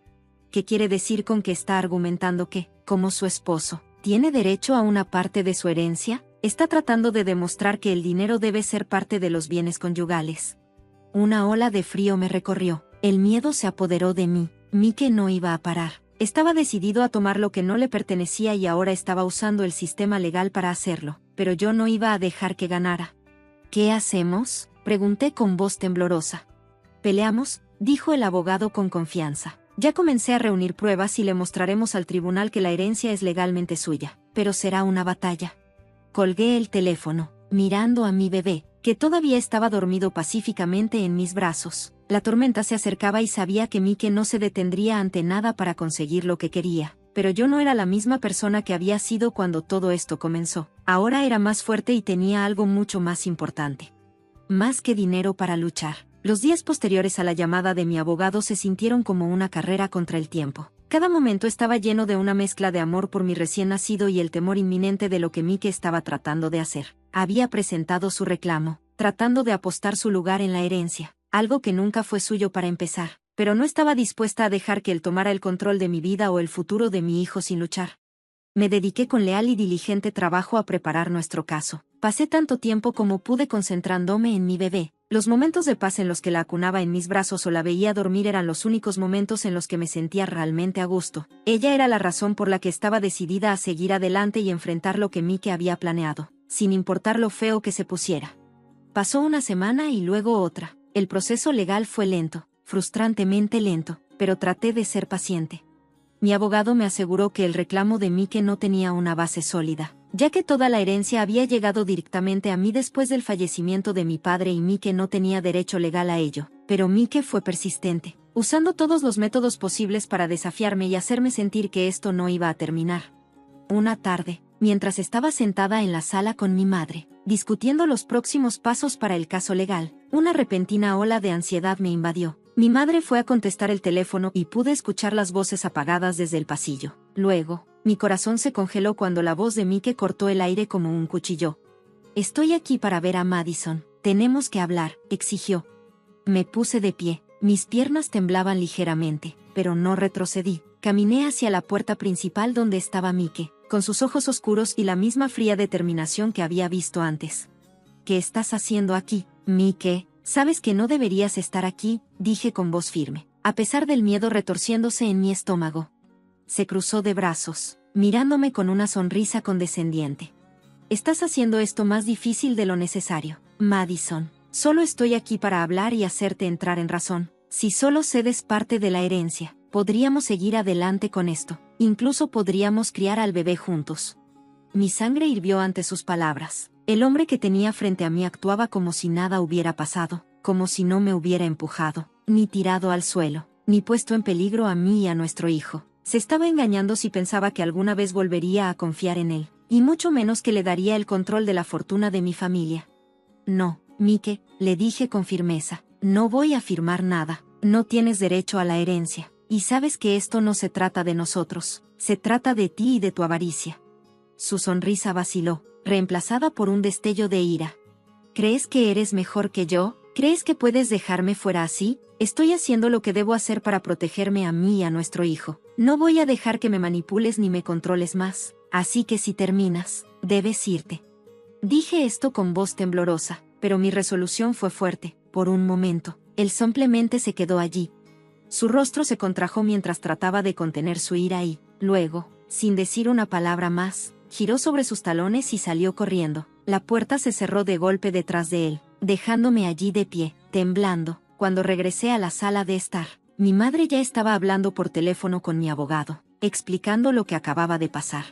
¿Qué quiere decir con que está argumentando que, como su esposo, tiene derecho a una parte de su herencia? Está tratando de demostrar que el dinero debe ser parte de los bienes conyugales. Una ola de frío me recorrió. El miedo se apoderó de mí. Mike no iba a parar. Estaba decidido a tomar lo que no le pertenecía y ahora estaba usando el sistema legal para hacerlo, pero yo no iba a dejar que ganara. ¿Qué hacemos?, pregunté con voz temblorosa. Peleamos, dijo el abogado con confianza. Ya comencé a reunir pruebas y le mostraremos al tribunal que la herencia es legalmente suya, pero será una batalla. Colgué el teléfono, mirando a mi bebé, que todavía estaba dormido pacíficamente en mis brazos. La tormenta se acercaba y sabía que Mike no se detendría ante nada para conseguir lo que quería, pero yo no era la misma persona que había sido cuando todo esto comenzó. Ahora era más fuerte y tenía algo mucho más importante. Más que dinero para luchar. Los días posteriores a la llamada de mi abogado se sintieron como una carrera contra el tiempo. Cada momento estaba lleno de una mezcla de amor por mi recién nacido y el temor inminente de lo que Mike estaba tratando de hacer. Había presentado su reclamo, tratando de apostar su lugar en la herencia, algo que nunca fue suyo para empezar, pero no estaba dispuesta a dejar que él tomara el control de mi vida o el futuro de mi hijo sin luchar. Me dediqué con leal y diligente trabajo a preparar nuestro caso. Pasé tanto tiempo como pude concentrándome en mi bebé. Los momentos de paz en los que la acunaba en mis brazos o la veía dormir eran los únicos momentos en los que me sentía realmente a gusto. Ella era la razón por la que estaba decidida a seguir adelante y enfrentar lo que Mike había planeado, sin importar lo feo que se pusiera. Pasó una semana y luego otra. El proceso legal fue lento, frustrantemente lento, pero traté de ser paciente. Mi abogado me aseguró que el reclamo de Mike no tenía una base sólida, ya que toda la herencia había llegado directamente a mí después del fallecimiento de mi padre y Mike no tenía derecho legal a ello. Pero Mike fue persistente, usando todos los métodos posibles para desafiarme y hacerme sentir que esto no iba a terminar. Una tarde, mientras estaba sentada en la sala con mi madre, discutiendo los próximos pasos para el caso legal, una repentina ola de ansiedad me invadió. Mi madre fue a contestar el teléfono y pude escuchar las voces apagadas desde el pasillo. Luego, mi corazón se congeló cuando la voz de Mike cortó el aire como un cuchillo. «Estoy aquí para ver a Madison. Tenemos que hablar», exigió. Me puse de pie. Mis piernas temblaban ligeramente, pero no retrocedí. Caminé hacia la puerta principal donde estaba Mike, con sus ojos oscuros y la misma fría determinación que había visto antes. «¿Qué estás haciendo aquí, Mike? Sabes que no deberías estar aquí», dije con voz firme, a pesar del miedo retorciéndose en mi estómago. Se cruzó de brazos, mirándome con una sonrisa condescendiente. «Estás haciendo esto más difícil de lo necesario, Madison. Solo estoy aquí para hablar y hacerte entrar en razón. Si solo cedes parte de la herencia, podríamos seguir adelante con esto. Incluso podríamos criar al bebé juntos». Mi sangre hirvió ante sus palabras. El hombre que tenía frente a mí actuaba como si nada hubiera pasado, como si no me hubiera empujado, ni tirado al suelo, ni puesto en peligro a mí y a nuestro hijo. Se estaba engañando si pensaba que alguna vez volvería a confiar en él, y mucho menos que le daría el control de la fortuna de mi familia. «No, Mike», le dije con firmeza, «no voy a firmar nada. No tienes derecho a la herencia, y sabes que esto no se trata de nosotros, se trata de ti y de tu avaricia». Su sonrisa vaciló, reemplazada por un destello de ira. «¿Crees que eres mejor que yo? ¿Crees que puedes dejarme fuera así? Estoy haciendo lo que debo hacer para protegerme a mí y a nuestro hijo. No voy a dejar que me manipules ni me controles más, así que si terminas, debes irte». Dije esto con voz temblorosa, pero mi resolución fue fuerte. Por un momento, él simplemente se quedó allí. Su rostro se contrajo mientras trataba de contener su ira y, luego, sin decir una palabra más, giró sobre sus talones y salió corriendo. La puerta se cerró de golpe detrás de él, dejándome allí de pie, temblando. Cuando regresé a la sala de estar, mi madre ya estaba hablando por teléfono con mi abogado, explicando lo que acababa de pasar.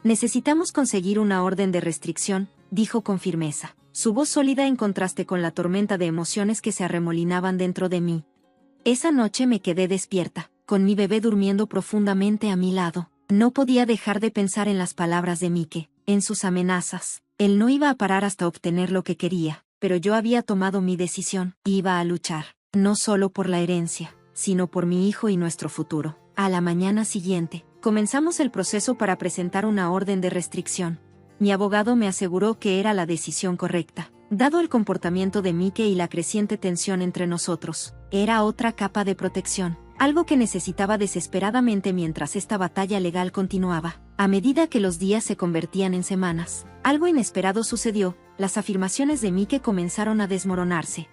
«Necesitamos conseguir una orden de restricción», dijo con firmeza, su voz sólida en contraste con la tormenta de emociones que se arremolinaban dentro de mí. Esa noche me quedé despierta, con mi bebé durmiendo profundamente a mi lado. No podía dejar de pensar en las palabras de Mike, en sus amenazas. Él no iba a parar hasta obtener lo que quería, pero yo había tomado mi decisión. Iba a luchar, no solo por la herencia, sino por mi hijo y nuestro futuro. A la mañana siguiente, comenzamos el proceso para presentar una orden de restricción. Mi abogado me aseguró que era la decisión correcta, dado el comportamiento de Mike y la creciente tensión entre nosotros. Era otra capa de protección, algo que necesitaba desesperadamente mientras esta batalla legal continuaba. A medida que los días se convertían en semanas, algo inesperado sucedió. Las afirmaciones de Mike comenzaron a desmoronarse.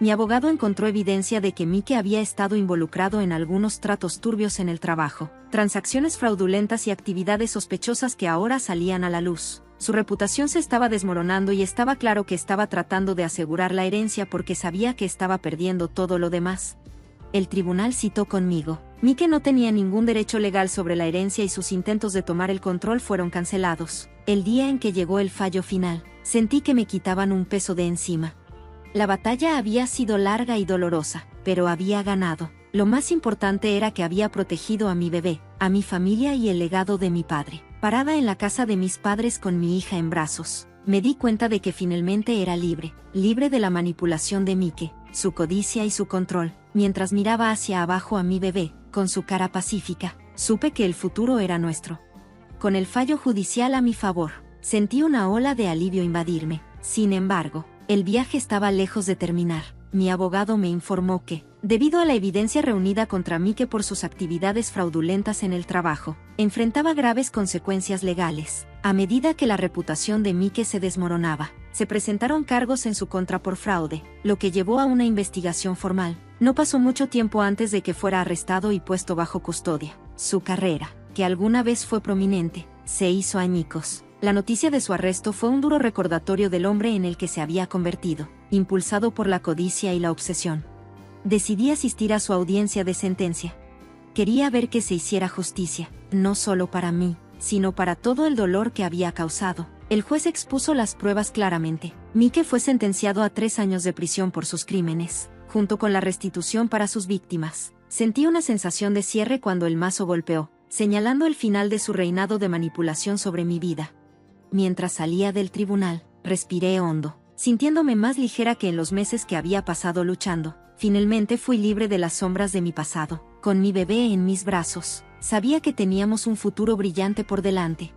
Mi abogado encontró evidencia de que Mike había estado involucrado en algunos tratos turbios en el trabajo, transacciones fraudulentas y actividades sospechosas que ahora salían a la luz. Su reputación se estaba desmoronando y estaba claro que estaba tratando de asegurar la herencia porque sabía que estaba perdiendo todo lo demás. El tribunal citó conmigo. Mike no tenía ningún derecho legal sobre la herencia y sus intentos de tomar el control fueron cancelados. El día en que llegó el fallo final, sentí que me quitaban un peso de encima. La batalla había sido larga y dolorosa, pero había ganado. Lo más importante era que había protegido a mi bebé, a mi familia y el legado de mi padre. Parada en la casa de mis padres con mi hija en brazos, me di cuenta de que finalmente era libre, libre de la manipulación de Mike, su codicia y su control. Mientras miraba hacia abajo a mi bebé, con su cara pacífica, supe que el futuro era nuestro. Con el fallo judicial a mi favor, sentí una ola de alivio invadirme. Sin embargo, el viaje estaba lejos de terminar. Mi abogado me informó que, debido a la evidencia reunida contra Mike por sus actividades fraudulentas en el trabajo, enfrentaba graves consecuencias legales. A medida que la reputación de Mike se desmoronaba, se presentaron cargos en su contra por fraude, lo que llevó a una investigación formal. No pasó mucho tiempo antes de que fuera arrestado y puesto bajo custodia. Su carrera, que alguna vez fue prominente, se hizo añicos. La noticia de su arresto fue un duro recordatorio del hombre en el que se había convertido, impulsado por la codicia y la obsesión. Decidí asistir a su audiencia de sentencia. Quería ver que se hiciera justicia, no solo para mí, sino para todo el dolor que había causado. El juez expuso las pruebas claramente. Mike fue sentenciado a 3 años de prisión por sus crímenes, junto con la restitución para sus víctimas. Sentí una sensación de cierre cuando el mazo golpeó, señalando el final de su reinado de manipulación sobre mi vida. Mientras salía del tribunal, respiré hondo, sintiéndome más ligera que en los meses que había pasado luchando. Finalmente fui libre de las sombras de mi pasado. Con mi bebé en mis brazos, sabía que teníamos un futuro brillante por delante.